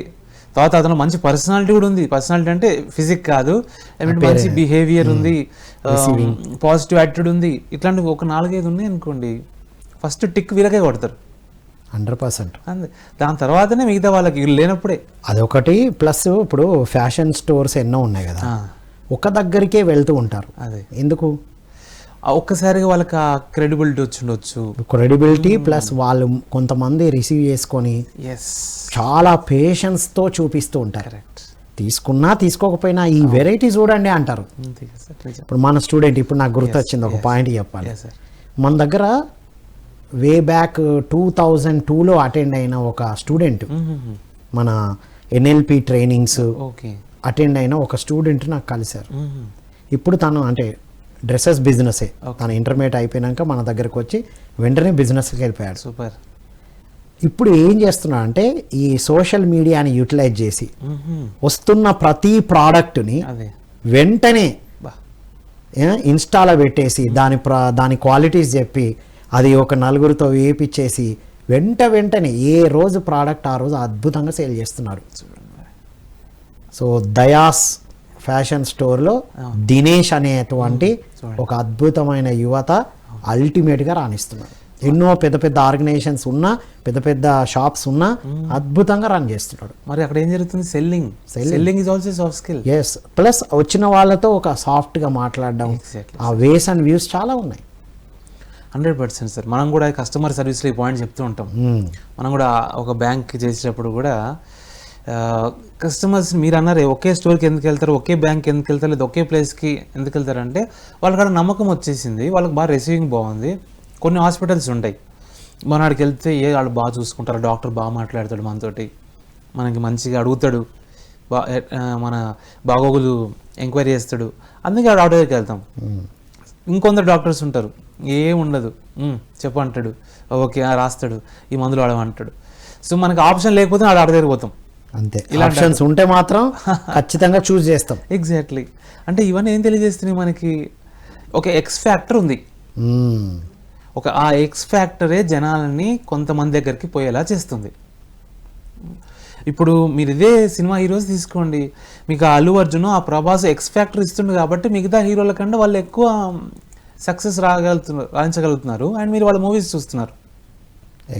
తర్వాత అతను మంచి పర్సనాలిటీ కూడా ఉంది. పర్సనాలిటీ అంటే ఫిజిక్ కాదు, మంచి బిహేవియర్ ఉంది, పాజిటివ్ యాటిట్యూడ్ ఉంది. ఇట్లాంటివి ఒక 4-5 ఉన్నాయి అనుకోండి, ఫస్ట్ టిక్ వీళ్ళకే కొడతారు 100%. అంతే, దాని తర్వాతనే మిగతా వాళ్ళకి లేనప్పుడే. అదొకటి. ప్లస్ ఇప్పుడు ఫ్యాషన్ స్టోర్స్ ఎన్నో ఉన్నాయి కదా, ఒక దగ్గరికే వెళ్తూ ఉంటారు. అదే ఎందుకు? ఒక్కసారిగా వాళ్ళకి ఆ క్రెడిబిలిటీ వచ్చిండొచ్చు. క్రెడిబిలిటీ ప్లస్ వాళ్ళు కొంతమంది రిసీవ్ చేసుకొని చాలా పేషెన్స్తో చూపిస్తూ ఉంటారు. తీసుకున్నా తీసుకోకపోయినా ఈ వెరైటీ చూడండి అంటారు. ఇప్పుడు మన స్టూడెంట్, ఇప్పుడు నాకు గుర్తొచ్చింది ఒక పాయింట్ చెప్పాలి. మన దగ్గర వే బ్యాక్ 2002లో అటెండ్ అయిన ఒక స్టూడెంట్, మన NLP ట్రైనింగ్స్ అటెండ్ అయిన ఒక స్టూడెంట్ నాకు కలిశారు. ఇప్పుడు తను అంటే డ్రెస్సెస్ బిజినెసే, తను ఇంటర్మీడియట్ అయిపోయినాక మన దగ్గరకు వచ్చి వెంటనే బిజినెస్కి వెళ్ళిపోయాడు. సూపర్. ఇప్పుడు ఏం చేస్తున్నారు అంటే ఈ సోషల్ మీడియాని యూటిలైజ్ చేసి వస్తున్న ప్రతి ప్రోడక్ట్ని అదే వెంటనే బా ఇన్స్టాలో పెట్టేసి దాని క్వాలిటీస్ చెప్పి అది ఒక నలుగురితో వేపించేసి వెంటనే ఏ రోజు ప్రోడక్ట్ ఆ రోజు అద్భుతంగా సేల్ చేస్తున్నారు. సో దయాస్ ఫ్యాషన్ స్టోర్లో దినేష్ అనేటువంటి ఒక అద్భుతమైన యువత అల్టిమేట్గా రాణిస్తున్నారు. ఎన్నో పెద్ద పెద్ద ఆర్గనైజేషన్స్ ఉన్నా, పెద్ద పెద్ద షాప్స్ ఉన్నా అద్భుతంగా రన్ చేస్తున్నాడు. మరి అక్కడ ఏం జరుగుతుంది? Selling is also soft skill. Yes, plus వచ్చిన వాళ్ళతో ఒక సాఫ్ట్గా మాట్లాడడం, ఆ వేస్ అండ్ వ్యూస్ చాలా ఉన్నాయి. 100% సార్. మనం కూడా కస్టమర్ సర్వీస్లో ఈ పాయింట్ చెప్తూ ఉంటాం. మనం కూడా ఒక బ్యాంక్ చేసేటప్పుడు కూడా కస్టమర్స్ మీరు అన్నారు ఒకే స్టోర్కి ఎందుకు వెళ్తారు, ఒకే బ్యాంక్ ఎందుకు వెళ్తారు, లేదా ఒకే ప్లేస్కి ఎందుకు వెళ్తారంటే వాళ్ళకి అక్కడ నమ్మకం వచ్చేసింది, వాళ్ళకి బాగా రిసీవింగ్ బాగుంది. కొన్ని హాస్పిటల్స్ ఉంటాయి, మనకి వెళ్తే వాళ్ళు బాగా చూసుకుంటారు, డాక్టర్ బాగా మాట్లాడతాడు మనతోటి, మనకి మంచిగా అడుగుతాడు, మన బాగోగులు ఎంక్వైరీ చేస్తాడు, అందుకే ఆ డాక్టర్ దగ్గరికి వెళ్తాం. ఇంకొందరు డాక్టర్స్ ఉంటారు, ఏం ఉండదు, చెప్పంటాడు, ఓకే రాస్తాడు, ఈ మందులు వాడమంటాడు. సో మనకి ఆప్షన్ లేకపోతే ఆ డాక్టర్ దగ్గరికి పోతాం. అంతే, ఆప్షన్స్ ఉంటే మాత్రం ఖచ్చితంగా చూస్ చేస్తాం. ఎగ్జాక్ట్లీ. అంటే ఇవన్నీ ఏం తెలియజేస్తున్నాయి మనకి? ఒక ఎక్స్ ఫ్యాక్టర్ ఉంది, ఆ ఎక్స్ ఫ్యాక్టరే జనాలని కొంతమంది దగ్గరికి పోయేలా చేస్తుంది. ఇప్పుడు మీరు ఇదే సినిమా హీరోస్ తీసుకోండి, మీకు ఆ అల్లు అర్జున్, ఆ ప్రభాస్ ఎక్స్ ఫ్యాక్టర్ ఇస్తుంది కాబట్టి మిగతా హీరోల కంటే వాళ్ళు ఎక్కువ సక్సెస్ రాణించగలుగుతున్నారు అండ్ మీరు వాళ్ళ మూవీస్ చూస్తున్నారు.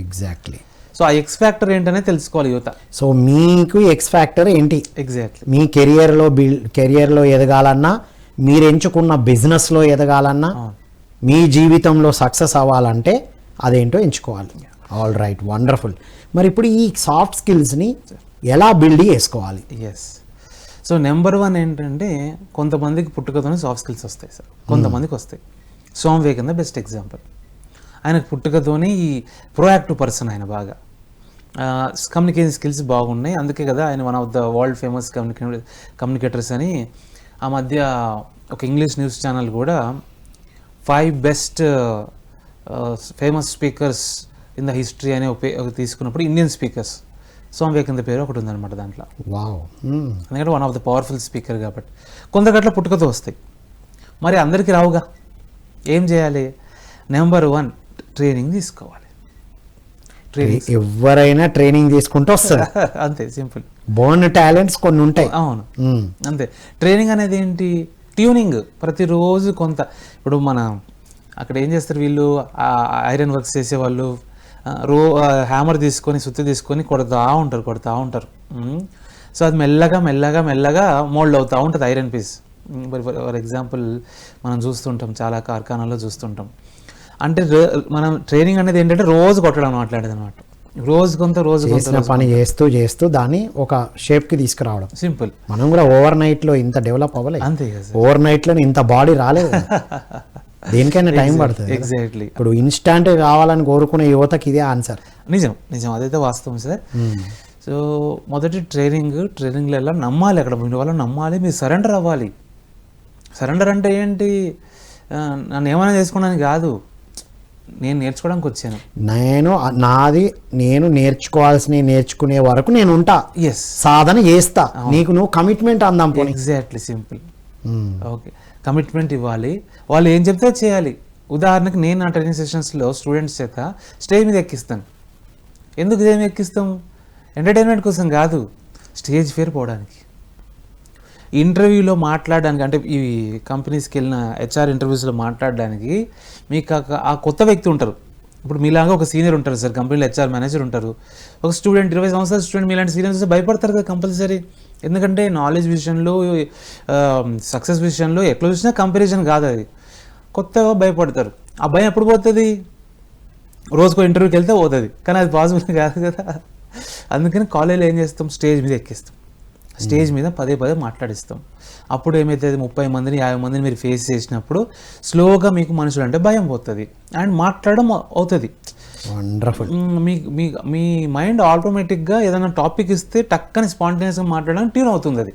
ఎగ్జాక్ట్లీ. సో ఆ ఎక్స్ ఫ్యాక్టర్ ఏంటనే తెలుసుకోవాలి యువత. సో మీకు ఎక్స్ ఫ్యాక్టర్ ఏంటి? ఎగ్జాక్ట్లీ. మీ కెరియర్లో ఎదగాలన్నా, మీరు ఎంచుకున్న బిజినెస్లో ఎదగాలన్నా, మీ జీవితంలో సక్సెస్ అవ్వాలంటే అదేంటో ఎంచుకోవాలి. All right, wonderful. మరి ఇప్పుడు ఈ సాఫ్ట్ స్కిల్స్ని ఎలా బిల్డ్ చేసుకోవాలి? ఎస్. సో నెంబర్ 1 ఏంటంటే కొంతమందికి పుట్టుకతోనే సాఫ్ట్ స్కిల్స్ వస్తాయి సార్, కొంతమందికి వస్తాయి. Swami Vivekananda best example. ఆయనకు పుట్టుకతోనే ఈ ప్రోయాక్టివ్ పర్సన్, ఆయన బాగా కమ్యూనికేషన్ స్కిల్స్ బాగున్నాయి, అందుకే కదా ఆయన one of the world famous communicators అని. ఆ మధ్య ఒక ఇంగ్లీష్ న్యూస్ ఛానల్ కూడా 5 best famous speakers in the history అని తీసుకున్నప్పుడు ఇండియన్ స్పీకర్స్ స్వామి వివేకానంద పేరు ఒకటి ఉందన్నమాట దాంట్లో. వావ్. ఎందుకంటే one of the powerful speaker కాబట్టి. కొందరు గట్ల పుట్టుకతో వస్తాయి, మరి అందరికీ రావుగా. ఏం చేయాలి? నెంబర్ 1 ట్రైనింగ్ తీసుకోవాలి. ఎవరైనా ట్రైనింగ్ తీసుకుంటూ వస్తారు. అంతే, సింపుల్. బోర్న్ టాలెంట్స్ కొన్ని ఉంటాయి. అవును, అంతే. ట్రైనింగ్ అనేది ఏంటి? ట్యూనింగ్. ప్రతిరోజు కొంత, ఇప్పుడు మన అక్కడ ఏం చేస్తారు వీళ్ళు, ఐరన్ వర్క్స్ చేసేవాళ్ళు హ్యామర్ తీసుకొని సుత్తి తీసుకొని కొడతా ఉంటారు. సో అది మెల్లగా మోల్డ్ అవుతూ ఉంటుంది ఐరన్ పీస్. ఫర్ ఎగ్జాంపుల్ మనం చూస్తుంటాం, చాలా కార్ఖానాల్లో చూస్తుంటాం. అంటే మనం ట్రైనింగ్ అనేది ఏంటంటే రోజు కొట్టడం మాట్లాడేది అనమాట. రోజు కొంత పని చేస్తూ దాన్ని ఒక షేప్కి తీసుకురావడం. సింపుల్. మనం కూడా ఓవర్ నైట్లో ఇంత డెవలప్ అవ్వలేదు. అంతే, ఓవర్ నైట్లో ఇంత బాడీ రాలేదు. దేనికైనా టైం పడుతుంది. ఎగ్జాక్ట్లీ. ఇప్పుడు ఇన్స్టాంట్ కావాలని కోరుకునే యువతకి ఇదే ఆన్సర్. నిజం, అదైతే వాస్తవం సార్. సో మొదటి ట్రైనింగ్లో ఎలా నమ్మాలి, అక్కడ మీరు వాళ్ళు నమ్మాలి, మీరు సరెండర్ అవ్వాలి. సరెండర్ అంటే ఏంటి? నన్ను ఏమైనా చేసుకోవడానికి కాదు, నేను నేర్చుకోవడానికి వచ్చాను. నేను నేర్చుకునే వరకు నేను ఉంటా, సాధన చేస్తా, నీకు నువ్వు కమిట్మెంట్ అందాం. Exactly, simple. ఓకే, కమిట్మెంట్ ఇవ్వాలి. వాళ్ళు ఏం చెప్తే చేయాలి. ఉదాహరణకి నేను నా ట్రైనింగ్ సెషన్స్లో స్టూడెంట్స్ చేత స్టేజ్ మీద ఎక్కిస్తాను. ఎందుకు ఏమి ఎక్కిస్తాం? ఎంటర్టైన్మెంట్ కోసం కాదు, స్టేజ్ ఫేర్ పోవడానికి, ఇంటర్వ్యూలో మాట్లాడడానికి. అంటే ఈ కంపెనీస్కి వెళ్ళిన HR ఇంటర్వ్యూస్లో మాట్లాడడానికి మీకు ఆ కొత్త వ్యక్తి ఉంటారు. ఇప్పుడు మీలాగా ఒక సీనియర్ ఉంటారు సార్, కంపెనీలో HR మేనేజర్ ఉంటారు. ఒక స్టూడెంట్, 20 సంవత్సరాల స్టూడెంట్ మీలాంటి సీనియర్స్ భయపడతారు కదా కంపల్సరీ. ఎందుకంటే నాలెడ్జ్ విషయంలో, సక్సెస్ విషయంలో ఎట్లా చూసినా కంపారిజన్ కాదు, అది కొత్తగా భయపడతారు. ఆ భయం ఎప్పుడు పోతుంది? రోజుకో ఇంటర్వ్యూకి వెళ్తే పోతుంది, కానీ అది పాసిబుల్ కాదు కదా. అందుకని కాలేజీలో ఏం చేస్తాం? స్టేజ్ మీద ఎక్కిస్తాం, స్టేజ్ మీద పదే మాట్లాడిస్తాం. అప్పుడు ఏమవుతుంది? 30 మందిని 50 మందిని మీరు ఫేస్ చేసినప్పుడు స్లోగా మీకు మనుషులు అంటే భయం పోతుంది అండ్ మాట్లాడడం అవుతుంది. వండర్ఫుల్. మీ మైండ్ ఆటోమేటిక్గా ఏదైనా టాపిక్ ఇస్తే టక్కని స్పాంటేనియస్గా మాట్లాడడానికి ట్యూన్ అవుతుంది. అది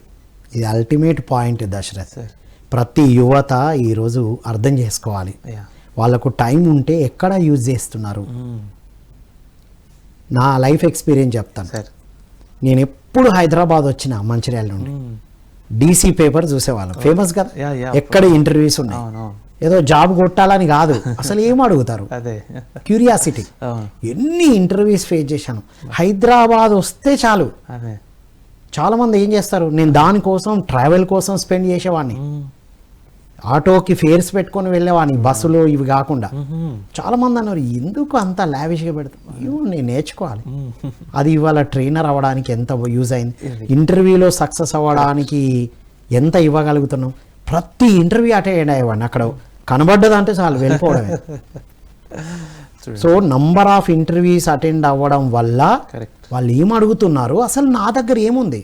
ఇది అల్టిమేట్ పాయింట్ దశరథ్ సార్. ప్రతి యువత ఈరోజు అర్థం చేసుకోవాలి, వాళ్ళకు టైం ఉంటే ఎక్కడ యూజ్ చేస్తున్నారు. నా లైఫ్ ఎక్స్పీరియన్స్ చెప్తాను. సార్ నేను ఎప్పుడు హైదరాబాద్ వచ్చిన మంచిర్యాల నుండి డీసీ పేపర్ చూసేవాళ్ళం, ఫేమస్ కదా, యా, యా. ఎక్కడ ఇంటర్వ్యూస్ ఉన్నాయి. అవును ఏదో జాబ్ కొట్టాలని కాదు, అసలు ఏం అడుగుతారు, అదే క్యూరియాసిటీ. అవును ఎన్ని ఇంటర్వ్యూస్ ఫేస్ చేశాను. హైదరాబాద్ వస్తే చాలు, అదే చాలామంది ఏం చేస్తారు, నేను దానికోసం ట్రావెల్ కోసం స్పెండ్ చేసేవాడిని, ఆటోకి ఫేర్స్ పెట్టుకొని వెళ్ళేవాడిని, బస్సులో ఇవి కాకుండా. చాలామంది అన్నారు ఎందుకు అంత లావిష్గా పెడతాం, అయ్యో నేను నేర్చుకోవాలి. అది ఇవాళ ట్రైనర్ అవ్వడానికి ఎంత యూజ్ అయింది, ఇంటర్వ్యూలో సక్సెస్ అవ్వడానికి ఎంత ఇవ్వగలుగుతున్నాం. ప్రతి ఇంటర్వ్యూ అటెండ్ అయ్యేవాడిని, అక్కడ కనబడ్డదంటే చాలు వెళ్ళిపోవడమే. So number of interviews attend అవ్వడం వల్ల కరెక్ట్. వాళ్ళు ఏం అడుగుతున్నారు, అసలు నా దగ్గర ఏముంది,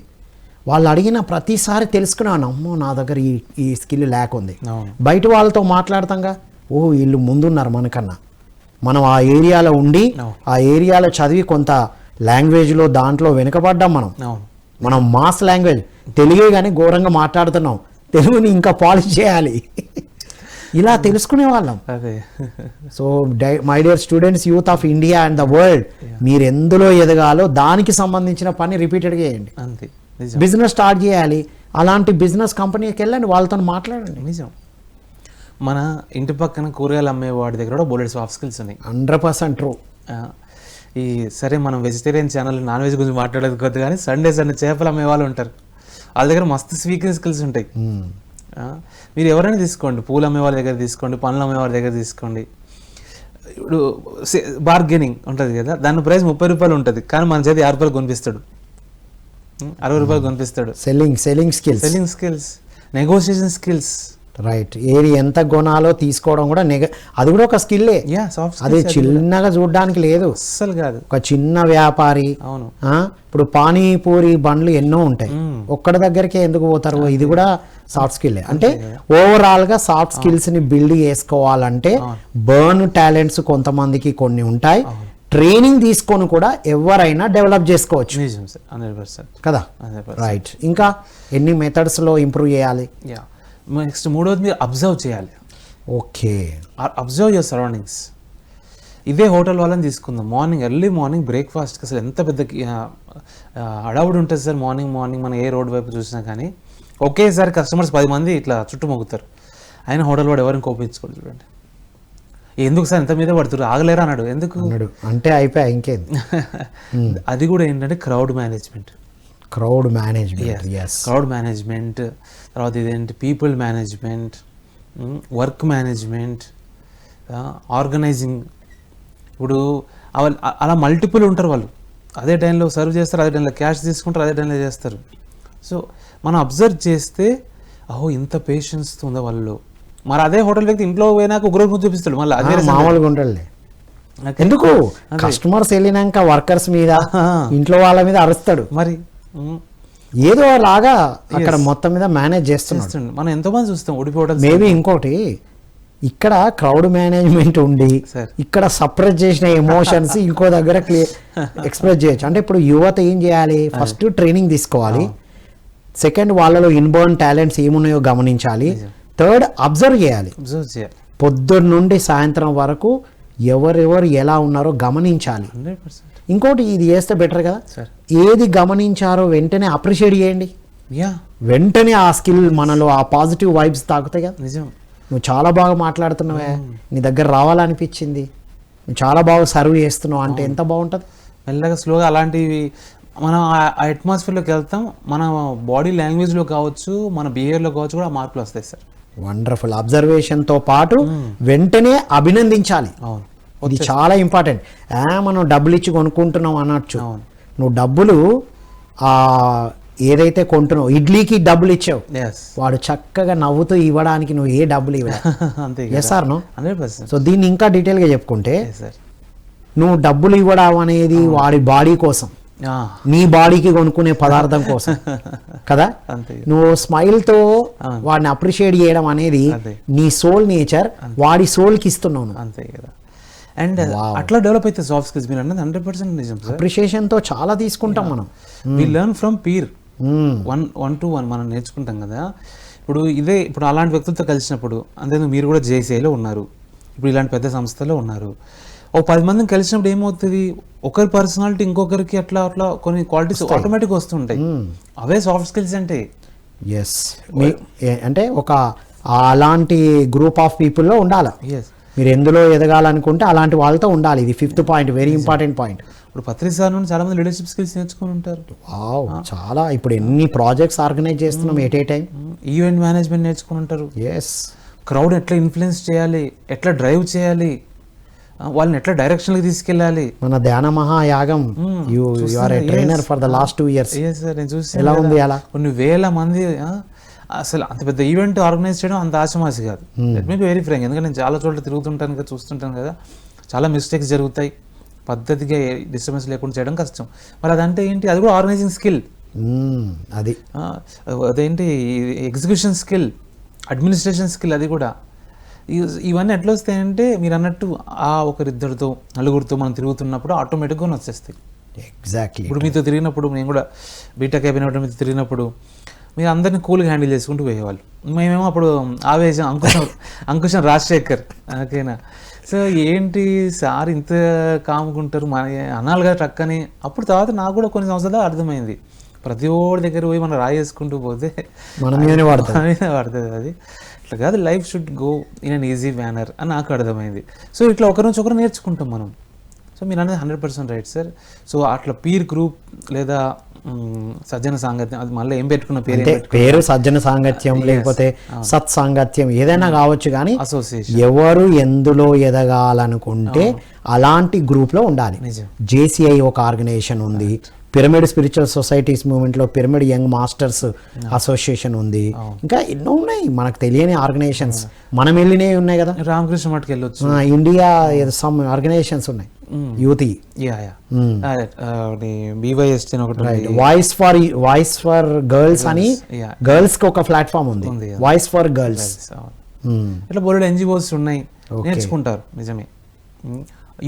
వాళ్ళు అడిగిన ప్రతిసారి తెలుసుకున్నాను, అమ్మో నా దగ్గర ఈ స్కిల్ లేకుంది. అవును బయట వాళ్ళతో మాట్లాడతాంగా, ఓ వీళ్ళు ముందున్నారు మనకన్నా, మనం ఆ ఏరియాలో ఉండి ఆ ఏరియాలో చదివి కొంత లాంగ్వేజ్లో దాంట్లో వెనుకబడ్డాం. అవును మనం మాస్ లాంగ్వేజ్ తెలుగే కానీ ఘోరంగా మాట్లాడుతున్నాం, తెలుగుని ఇంకా పాలిష్ చేయాలి. ఇలా తెలుసుకునే వాళ్ళం. అదే so my dear students, youth of India and the world, మీరు ఎందులో ఎదగాలో దానికి సంబంధించిన పని రిపీటెడ్గా చేయండి. అంతే నిజం బిజినెస్ స్టార్ట్ చేయాలి, అలాంటి బిజినెస్ కంపెనీకి వెళ్ళండి, వాళ్ళతో మాట్లాడండి. నిజం. మన ఇంటి పక్కన కూరగాయలు అమ్మే వాడి దగ్గర కూడా బోలెడ్ సాఫ్ట్ స్కిల్స్ ఉన్నాయి. 100% ట్రూ. ఈ సరే మనం వెజిటేరియన్ ఛానల్ నాన్ వెజ్ గురించి మాట్లాడేది కొద్ది, కానీ సండే చేపలు అమ్మే వాళ్ళు ఉంటారు, వాళ్ళ దగ్గర మస్తు స్పీకింగ్ స్కిల్స్ ఉంటాయి. మీరు ఎవరైనా తీసుకోండి, పూలు అమ్మే వాళ్ళ దగ్గర తీసుకోండి, పండ్లు అమ్మే వాళ్ళ దగ్గర తీసుకోండి. ఇప్పుడు బార్గెనింగ్ ఉంటుంది కదా, దాని ప్రైస్ 30 రూపాయలు ఉంటుంది, కానీ మన చేతి 6 రూపాయలు కొనిపిస్తాడు, 60 రూపాయలు కొనిపిస్తాడు. Selling skills, negotiation skills. Right. ఏది ఎంత కొనాలో తీసుకోవడం కూడా అది కూడా ఒక స్కిల్లే. అది చిన్నగా చూడడానికి లేదు, అస్సలు కాదు. ఒక చిన్న వ్యాపారి, అవును, ఇప్పుడు పానీపూరి బండ్లు ఎన్నో ఉంటాయి, ఒక్కడి దగ్గరికే ఎందుకు పోతారు, ఇది కూడా సాఫ్ట్ స్కిల్లే. అంటే ఓవరాల్ గా సాఫ్ట్ స్కిల్స్ ని బిల్డ్ చేసుకోవాలంటే బర్న్ టాలెంట్స్ కొంతమందికి కొన్ని ఉంటాయి, ట్రైనింగ్ తీసుకొని కూడా ఎవరైనా డెవలప్ చేసుకోవచ్చు కదా. రైట్. ఇంకా ఎన్ని మెథడ్స్ లో ఇంప్రూవ్ చేయాలి? నెక్స్ట్ మూడోది మీరు అబ్జర్వ్ చేయాలి. Okay, observe your surroundings. ఇదే హోటల్ వాళ్ళని తీసుకుందాం, ఎర్లీ మార్నింగ్ బ్రేక్ఫాస్ట్కి అసలు ఎంత పెద్ద హడావుడి ఉంటుంది సార్. మార్నింగ్ మనం ఏ రోడ్ వైపు చూసినా కానీ ఒకేసారి కస్టమర్స్ 10 మంది ఇట్లా చుట్టుమొగుతారు, ఆయన హోటల్ వాడు ఎవరిని కోపించుకోడు. చూడండి, ఎందుకు సార్ ఎంత మీద పడుతున్నారు, ఆగలేరా అన్నాడు. ఎందుకు అంటే అయిపోయా ఇంకేంది. అది కూడా ఏంటంటే క్రౌడ్ మేనేజ్మెంట్. తర్వాత ఇదేంటి people management, work management, organising. ఇప్పుడు అలా మల్టిపుల్ ఉంటారు వాళ్ళు, అదే టైంలో సర్వ్ చేస్తారు, అదే టైంలో క్యాష్ తీసుకుంటారు, అదే టైంలో చేస్తారు. సో మనం అబ్జర్వ్ చేస్తే అహో ఇంత పేషెన్స్ ఉందా వాళ్ళు. మరి అదే హోటల్ వ్యక్తి ఇంట్లో పోయినాక ఉగ్ర చూపిస్తాడు, మళ్ళీ అదే మామూలుగా ఉండాలి. ఎందుకు కస్టమర్స్ వెళ్ళినాక వర్కర్స్ మీద ఇంట్లో వాళ్ళ మీద అరుస్తాడు, మరి ఏదో లాగా అక్కడ మొత్తం మీద మేనేజ్ చేస్తున్నాడు. మనం ఎంతో మంది చూస్తాం ఓడిపోవడం. మేబీ ఇంకోటి, ఇక్కడ క్రౌడ్ మేనేజ్మెంట్ ఉండి ఇక్కడ సప్రెస్ చేసిన ఎమోషన్స్ ఇంకో దగ్గర ఎక్స్ప్రెస్ చేయొచ్చు. అంటే ఇప్పుడు యువత ఏం చేయాలి, ఫస్ట్ ట్రైనింగ్ తీసుకోవాలి, సెకండ్ వాళ్ళలో ఇన్బోర్న్ టాలెంట్స్ ఏమున్నాయో గమనించాలి, థర్డ్ అబ్జర్వ్ చేయాలి. పొద్దున్న నుండి సాయంత్రం వరకు ఎవరెవరు ఎలా ఉన్నారో గమనించాలి. ఇంకోటి ఇది చేస్తే బెటర్ కదా, ఏది గమనించారో వెంటనే అప్రిషియేట్ చేయండి, వెంటనే ఆ స్కిల్ మనలో ఆ పాజిటివ్ వైబ్స్ తాకుతాయి కదా. నిజం, నువ్వు చాలా బాగా మాట్లాడుతున్నావే, నీ దగ్గర రావాలనిపించింది, నువ్వు చాలా బాగా సర్వ్ చేస్తున్నావు అంటే ఎంత బాగుంటుంది. మెల్లగా స్లోగా అలాంటివి మనం ఆ అట్మాస్ఫియర్లోకి వెళ్తాం, మన బాడీ లాంగ్వేజ్లో కావచ్చు, మన బిహేవియర్లో కావచ్చు కూడా మార్పులు వస్తాయి సార్. వండర్ఫుల్. అబ్జర్వేషన్తో పాటు వెంటనే అభినందించాలి, ఇది చాలా ఇంపార్టెంట్. మనం డబ్బులు ఇచ్చి కొనుక్కుంటున్నావు అనొచ్చు, నువ్వు డబ్బులు ఏదైతే కొంటున్నావు, ఇడ్లీకి డబ్బులు ఇచ్చావు, వాడు చక్కగా నవ్వుతూ ఇవ్వడానికి నువ్వు ఏ డబ్బులు ఇవ్వాలి. సో దీన్ని ఇంకా డీటెయిల్గా చెప్పుకుంటే, నువ్వు డబ్బులు ఇవ్వడం అనేది వాడి బాడీ కోసం, నీ బాడీకి కొనుక్కునే పదార్థం కోసం కదా. నువ్వు స్మైల్తో వాడిని అప్రిషియేట్ చేయడం అనేది నీ సోల్ నేచర్, వాడి సోల్కి ఇస్తున్నావు అంతే కదా. అండ్ అట్లా డెవలప్ అయితే సాఫ్ట్ స్కిల్స్ మీరు అన్నది 100% నిజం. అప్రిషియేషన్తో చాలా తీసుకుంటాం మనం. వి లెర్న్ ఫ్రమ్ పీర్, 1-1 మనం నేర్చుకుంటాం కదా. ఇప్పుడు అలాంటి వ్యక్తులతో కలిసినప్పుడు, అంతేందుకు మీరు కూడా జేసీఐలో ఉన్నారు, ఇప్పుడు ఇలాంటి పెద్ద సంస్థలో ఉన్నారు, ఓ 10 మందిని కలిసినప్పుడు ఏమవుతుంది, ఒకరి పర్సనాలిటీ ఇంకొకరికి అట్లా అట్లా కొన్ని క్వాలిటీస్ ఆటోమేటిక్గా వస్తుంటాయి. అవే సాఫ్ట్ స్కిల్స్ అంటే. ఎస్, అంటే ఒక అలాంటి గ్రూప్ ఆఫ్ పీపుల్లో ఉండాలి. ఎస్, మీరు ఎందులో ఎదగాలనుకుంటే అలాంటి వాళ్ళతో ఉండాలి. ఇది 5th point, very important point. ఇప్పుడు పత్రి సార్ నుండి చాలా మంది లీడర్షిప్ స్కిల్స్ నేర్చుకుని ఉంటారు. వావ్, చాలా. ఇప్పుడు ఎన్ని ప్రాజెక్ట్స్ ఆర్గనైజ్ చేస్తున్నాం at a time. Event management నేర్చుకుని ఉంటారు. ఎస్, క్రౌడ్ ఎట్లా ఇన్ఫ్లుయెన్స్ చేయాలి, ఎట్లా డ్రైవ్ చేయాలి, వాళ్ళని ఎట్లా డైరెక్షన్కి తీసుకెళ్ళాలి. మన Dhyana Mahayagam you are a trainer for the last 2 years. నేను చూసి ఎలా ఉంది అలా? కొన్ని వేల మంది, అసలు అంత పెద్ద ఈవెంట్ ఆర్గనైజ్ చేయడం అంత ఆశమాసి కాదు. Let me be very frank, ఎందుకంటే నేను చాలా చోట్ల తిరుగుతుంటాను కదా, చూస్తుంటాను కదా, చాలా మిస్టేక్స్ జరుగుతాయి. పద్ధతిగా డిస్టర్బెన్స్ లేకుండా చేయడం కష్టం. మరి అదంటే ఏంటి, అది కూడా ఆర్గనైజింగ్ స్కిల్. అది అదేంటి ఎగ్జిక్యూషన్ స్కిల్, అడ్మినిస్ట్రేషన్ స్కిల్, అది కూడా. ఇవన్నీ ఎట్లా వస్తాయంటే మీరు అన్నట్టు ఆ ఒకరిద్దరితో నలుగురితో మనం తిరుగుతున్నప్పుడు ఆటోమేటిక్గా వచ్చేస్తాయి. ఎగ్జాక్ట్లీ. ఇప్పుడు మీతో తిరిగినప్పుడు, నేను కూడా బీటెక్ అయిపోయినప్పుడు మీతో తిరిగినప్పుడు మీరు అందరినీ కూల్గా హ్యాండిల్ చేసుకుంటూ పోయేవాళ్ళు. మేమేమో అప్పుడు ఆవేశం, అంకుశం రాజశేఖర్, ఓకేనా. సో ఏంటి సార్ ఇంత కాముకుంటారు, మన అనాలుగా ట్రక్కని. అప్పుడు తర్వాత నాకు కూడా కొన్ని సంవత్సరాలు అర్థమైంది, ప్రతి ఒక్కరి దగ్గర పోయి మనం రాయేసుకుంటూ పోతే మన మీదనే పడుతుంది. అది ఇట్లా కాదు, life should go in an easy manner అని నాకు అర్థమైంది. సో ఇట్లా ఒకరి నుంచి ఒకరు నేర్చుకుంటాం మనం. సో మీరు అనేది 100% రైట్ సార్. సో అట్లా పీర్ గ్రూప్ లేదా సజ్జన సాంగత్యం, అది మళ్ళీ ఏం పెట్టుకున్న పేరు సజ్జన సాంగత్యం, లేకపోతే సత్ సాంగత్యం, ఏదైనా కావచ్చు. కానీ అసోసియేషన్, ఎవరు ఎందులో ఎదగాలనుకుంటే అలాంటి గ్రూప్ లో ఉండాలి. JCI ఒక ఆర్గనైజేషన్ ఉంది, పిరమిడ్ స్పిరిచువల్ సొసైటీస్ మూవ్మెంట్ లో పిరమిడ్ యంగ్ మాస్టర్స్ అసోసియేషన్ ఉంది, ఇంకా ఎన్నో ఉన్నాయి మనకు తెలియని ఆర్గనైజేషన్స్. మనం వెళ్ళినవి ఉన్నాయి కదా, రామకృష్ణ మఠకి వెళ్ళొచ్చు, ఇండియా సమ్ ఆర్గనైజేషన్స్ ఉన్నాయి, యూత్ వాయిస్ ఫర్ గర్ల్స్ అని, గర్ల్స్ కి ఒక ప్లాట్ఫామ్ ఉంది, వాయిస్ ఫర్ గర్ల్స్. ఇట్లా బోర్డు NGOs ఉన్నాయి, నేర్చుకుంటారు. నిజమే,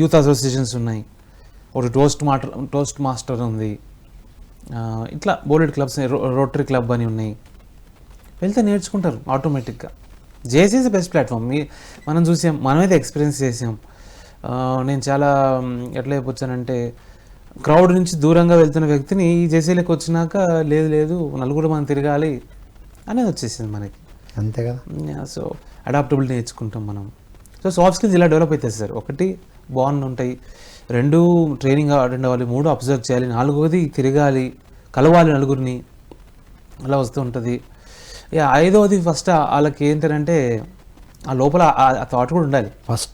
యూత్ అసోసియేషన్స్ ఉన్నాయి, ఒక టోస్ట్ మాస్టర్ ఉంది, ఇట్లా బోర్డెడ్ క్లబ్స్, రోటరీ క్లబ్ అని ఉన్నాయి. వెళ్తే నేర్చుకుంటారు ఆటోమేటిక్గా. JCI is best platform. మనం చూసాం, మనమైతే ఎక్స్పీరియన్స్ చేసాం. నేను చాలా ఎట్లా చెప్పొచ్చానంటే, క్రౌడ్ నుంచి దూరంగా వెళ్తున్న వ్యక్తిని ఈ JCIలోకి వచ్చినాక లేదు నలుగురు మనం తిరగాలి అనేది వచ్చేసింది మనకి, అంతే కదా. సో అడాప్టబిలిటీ నేర్చుకుంటాం మనం. సో సాఫ్ట్ స్కిల్స్ ఇలా డెవలప్ అవుతాయి సార్. 1 బాండ్ ఉంటాయి, 2 ట్రైనింగ్ అటెండ్ అవ్వాలి, 3 అబ్జర్వ్ చేయాలి, 4వది తిరగాలి, కలవాలి నలుగురిని, అలా వస్తూ ఉంటుంది. 5వది ఫస్ట్ వాళ్ళకి ఏంటంటే ఆ లోపల ఆ థాట్ కూడా ఉండాలి. ఫస్ట్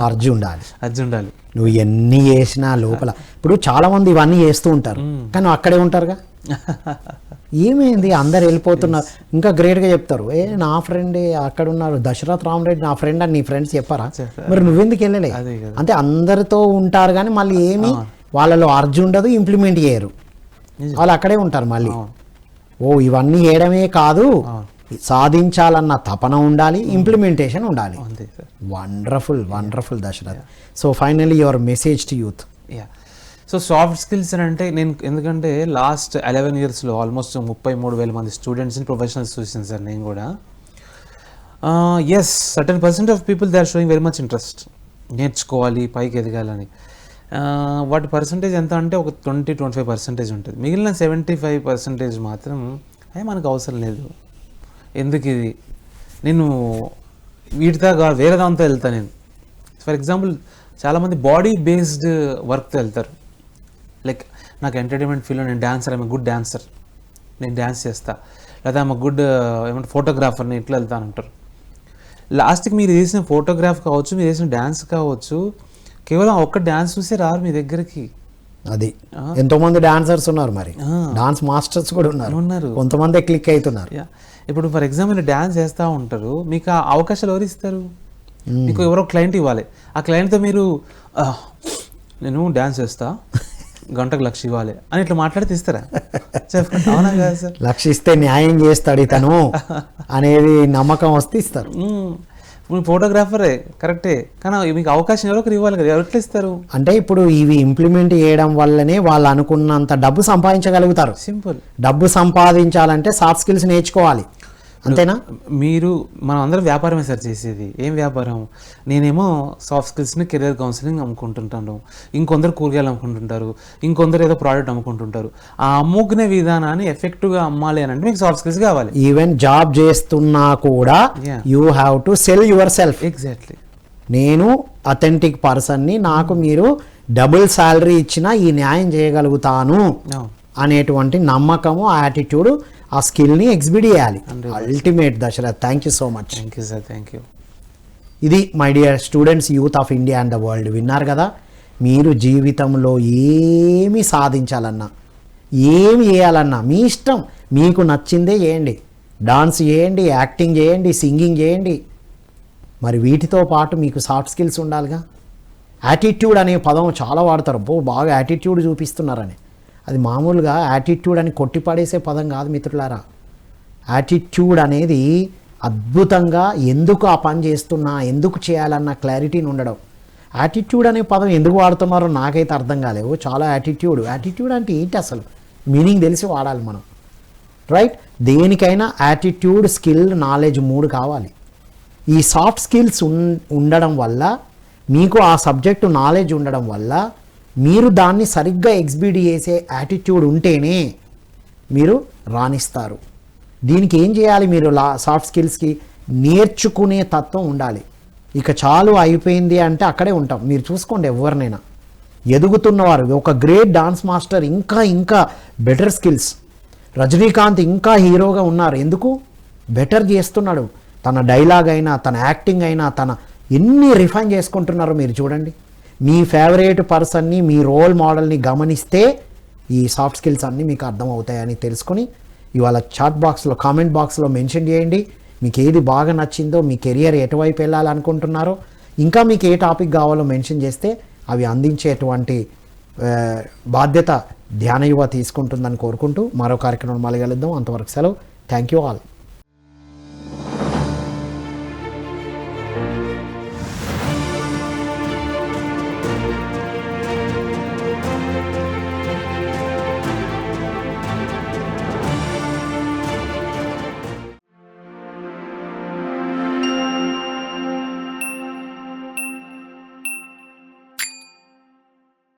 అర్జు ఉండాలి. నువ్వు ఎన్ని చేసినా లోపల, ఇప్పుడు చాలా మంది ఇవన్నీ చేస్తూ ఉంటారు కానీ అక్కడే ఉంటారుగా. ఏమైంది అందరు వెళ్ళిపోతున్నారు, ఇంకా గ్రేట్గా చెప్తారు, నా ఫ్రెండ్ అక్కడ ఉన్నారు, దశరథ్ రామరెడ్డి నా ఫ్రెండ్ అని నీ ఫ్రెండ్స్ చెప్పారా? మరి నువ్వెందుకు వెళ్ళలే? అంటే అందరితో ఉంటారు కానీ మళ్ళీ ఏమి వాళ్ళలో అర్జు ఉండదు, ఇంప్లిమెంట్ చేయరు, వాళ్ళు అక్కడే ఉంటారు మళ్ళీ. ఇవన్నీ చేయడమే కాదు, సాధించాలన్న తపన ఉండాలి, ఇంప్లిమెంటేషన్ ఉండాలి. Wonderful Dashrath. So finally your message to youth. So soft skills అని అంటే, నేను ఎందుకంటే లాస్ట్ 11 yearsలో ఆల్మోస్ట్ 33,000 మంది స్టూడెంట్స్ని, ప్రొఫెషనల్స్ చూసాను సార్ నేను కూడా. Certain % of people they are showing very much interest, నేర్చుకోవాలి, పైకి ఎదగాలని. వాటి పర్సంటేజ్ ఎంత అంటే ఒక 20-25% ఉంటుంది. మిగిలిన 75% మాత్రం మనకు అవసరం లేదు, ఎందుకు ఇది, నేను వీటితో వేరే దాంతో వెళ్తాను. నేను ఫర్ ఎగ్జాంపుల్ చాలామంది బాడీ బేస్డ్ వర్క్తో వెళ్తారు. లైక్ నాకు ఎంటర్టైన్మెంట్ ఫీల్డ్లో నేను డాన్సర్, ఐఎమ్ గుడ్ డాన్సర్, నేను డ్యాన్స్ చేస్తా, లేదా ఐఎమ్ గుడ్ ఏమంటే ఫోటోగ్రాఫర్ని, ఇట్లా వెళ్తాను అంటారు. లాస్ట్కి మీరు చేసిన ఫోటోగ్రాఫ్ కావచ్చు, మీరు చేసిన డ్యాన్స్ కావచ్చు, కేవలం ఒక్క డ్యాన్స్ చూసే రారు మీ దగ్గరికి. అది ఎంతో మంది డాన్సర్స్ ఉన్నారు, మరి డాన్స్ మాస్టర్స్ కూడా ఉన్నారు, కొంతమంది క్లిక్ అవుతున్నారు. ఇప్పుడు ఫర్ ఎగ్జాంపుల్ డ్యాన్స్ చేస్తూ ఉంటారు, మీకు ఆ అవకాశాలు ఎవరు ఇస్తారు? మీకు ఎవరో క్లయింట్ ఇవ్వాలి. ఆ క్లయింట్తో మీరు నేను డ్యాన్స్ చేస్తా, గంటకు 1,00,000 ఇవ్వాలి అని ఇట్లా మాట్లాడితే ఇస్తారా? చెప్పండి, అవునా కదా సార్? 1,00,000 ఇస్తే న్యాయం చేస్తాడు ఇతను అనేది నమ్మకం వస్తే ఇస్తారు. ఫోటోగ్రాఫరే కరెక్టే, కానీ మీకు అవకాశం ఎవరొకరు ఇవ్వాలి కదా, ఎవరు ఎట్లా ఇస్తారు? అంటే ఇప్పుడు ఇవి ఇంప్లిమెంట్ చేయడం వల్లనే వాళ్ళు అనుకున్నంత డబ్బు సంపాదించగలుగుతారు. సింపుల్. డబ్బు సంపాదించాలంటే సాఫ్ట్ స్కిల్స్ నేర్చుకోవాలి. అంతేనా? మీరు మనం అందరం వ్యాపారమే సార్ చేసేది. ఏం వ్యాపారం? నేనేమో సాఫ్ట్ స్కిల్స్ని కెరియర్ కౌన్సిలింగ్ అమ్ముకుంటుంటాను, ఇంకొందరు కూరగాయలు అమ్ముకుంటుంటారు, ఇంకొందరు ఏదో ప్రోడక్ట్ అమ్ముకుంటుంటారు. ఆ అమ్ముకునే విధానాన్ని ఎఫెక్టివ్గా అమ్మాలి అని అంటే మీకు సాఫ్ట్ స్కిల్స్ కావాలి. ఈవెన్ జాబ్ చేస్తున్నా కూడా Yeah. You have to cell your self. Exactly. నేను అథెంటిక్ పర్సన్ని, నాకు మీరు డబుల్ శాలరీ ఇచ్చినా ఈ న్యాయం చేయగలుగుతాను అనేటువంటి నమ్మకము, యాటిట్యూడ్, ఆ స్కిల్ని ఎగ్జిబిట్ చేయాలి. Ultimate Dasharath, thank you so much. Thank you sir, thank you. ఇది my dear students, youth of India and the world. విన్నారు కదా, మీరు జీవితంలో ఏమి సాధించాలన్నా, ఏమి చేయాలన్నా మీ ఇష్టం, మీకు నచ్చిందే చేయండి. డాన్స్ చేయండి, యాక్టింగ్ చేయండి, సింగింగ్ చేయండి. మరి వీటితో పాటు మీకు సాఫ్ట్ స్కిల్స్ ఉండాలిగా. యాటిట్యూడ్ అనే పదం చాలా వాడతారు, బాగా యాటిట్యూడ్ చూపిస్తున్నారని. అది మామూలుగా యాటిట్యూడ్ అని కొట్టిపడేసే పదం కాదు మిత్రులారా. యాటిట్యూడ్ అనేది అద్భుతంగా ఎందుకు ఆ పని చేస్తున్నా, ఎందుకు చేయాలన్న క్లారిటీని ఉండడం. యాటిట్యూడ్ అనే పదం ఎందుకు వాడుతున్నారో నాకైతే అర్థం కాలేవు. చాలా యాటిట్యూడ్ అంటే ఏంటి అసలు, మీనింగ్ తెలిసి వాడాలి మనం, రైట్? దేనికైనా యాటిట్యూడ్, స్కిల్, నాలెడ్జ్ 3 కావాలి. ఈ సాఫ్ట్ స్కిల్స్ ఉండడం వల్ల, మీకు ఆ సబ్జెక్టు నాలెడ్జ్ ఉండడం వల్ల, మీరు దాన్ని సరిగ్గా ఎగ్జిబిట్ చేసే యాటిట్యూడ్ ఉంటేనే మీరు రాణిస్తారు. దీనికి ఏం చేయాలి? మీరు సాఫ్ట్ స్కిల్స్కి నేర్చుకునే తత్వం ఉండాలి. ఇక చాలు అయిపోయింది అంటే అక్కడే ఉంటాం. మీరు చూసుకోండి, ఎవరినైనా ఎదుగుతున్నవారు, ఒక గ్రేట్ డాన్స్ మాస్టర్, ఇంకా బెటర్ స్కిల్స్. రజనీకాంత్ ఇంకా హీరోగా ఉన్నారు, ఎందుకు? బెటర్ చేస్తున్నాడు. తన డైలాగ్ అయినా, తన యాక్టింగ్ అయినా, తన ఎన్ని రిఫైన్ చేసుకుంటున్నారో మీరు చూడండి. మీ ఫేవరెట్ పర్సన్ని, మీ రోల్ మోడల్ని గమనిస్తే ఈ సాఫ్ట్ స్కిల్స్ అన్నీ మీకు అర్థమవుతాయని తెలుసుకొని ఇవాళ చాట్ బాక్స్లో, కామెంట్ బాక్స్లో మెన్షన్ చేయండి. మీకు ఏది బాగా నచ్చిందో, మీ కెరియర్ ఎటువైపు వెళ్ళాలనుకుంటున్నారో, ఇంకా మీకు ఏ టాపిక్ కావాలో మెన్షన్ చేస్తే అవి అందించేటువంటి బాధ్యత ధ్యాన యువ తీసుకుంటుందని కోరుకుంటూ మరో కార్యక్రమం మళ్ళీ కలుద్దాం. అంతవరకు సెలవు. Thank you all.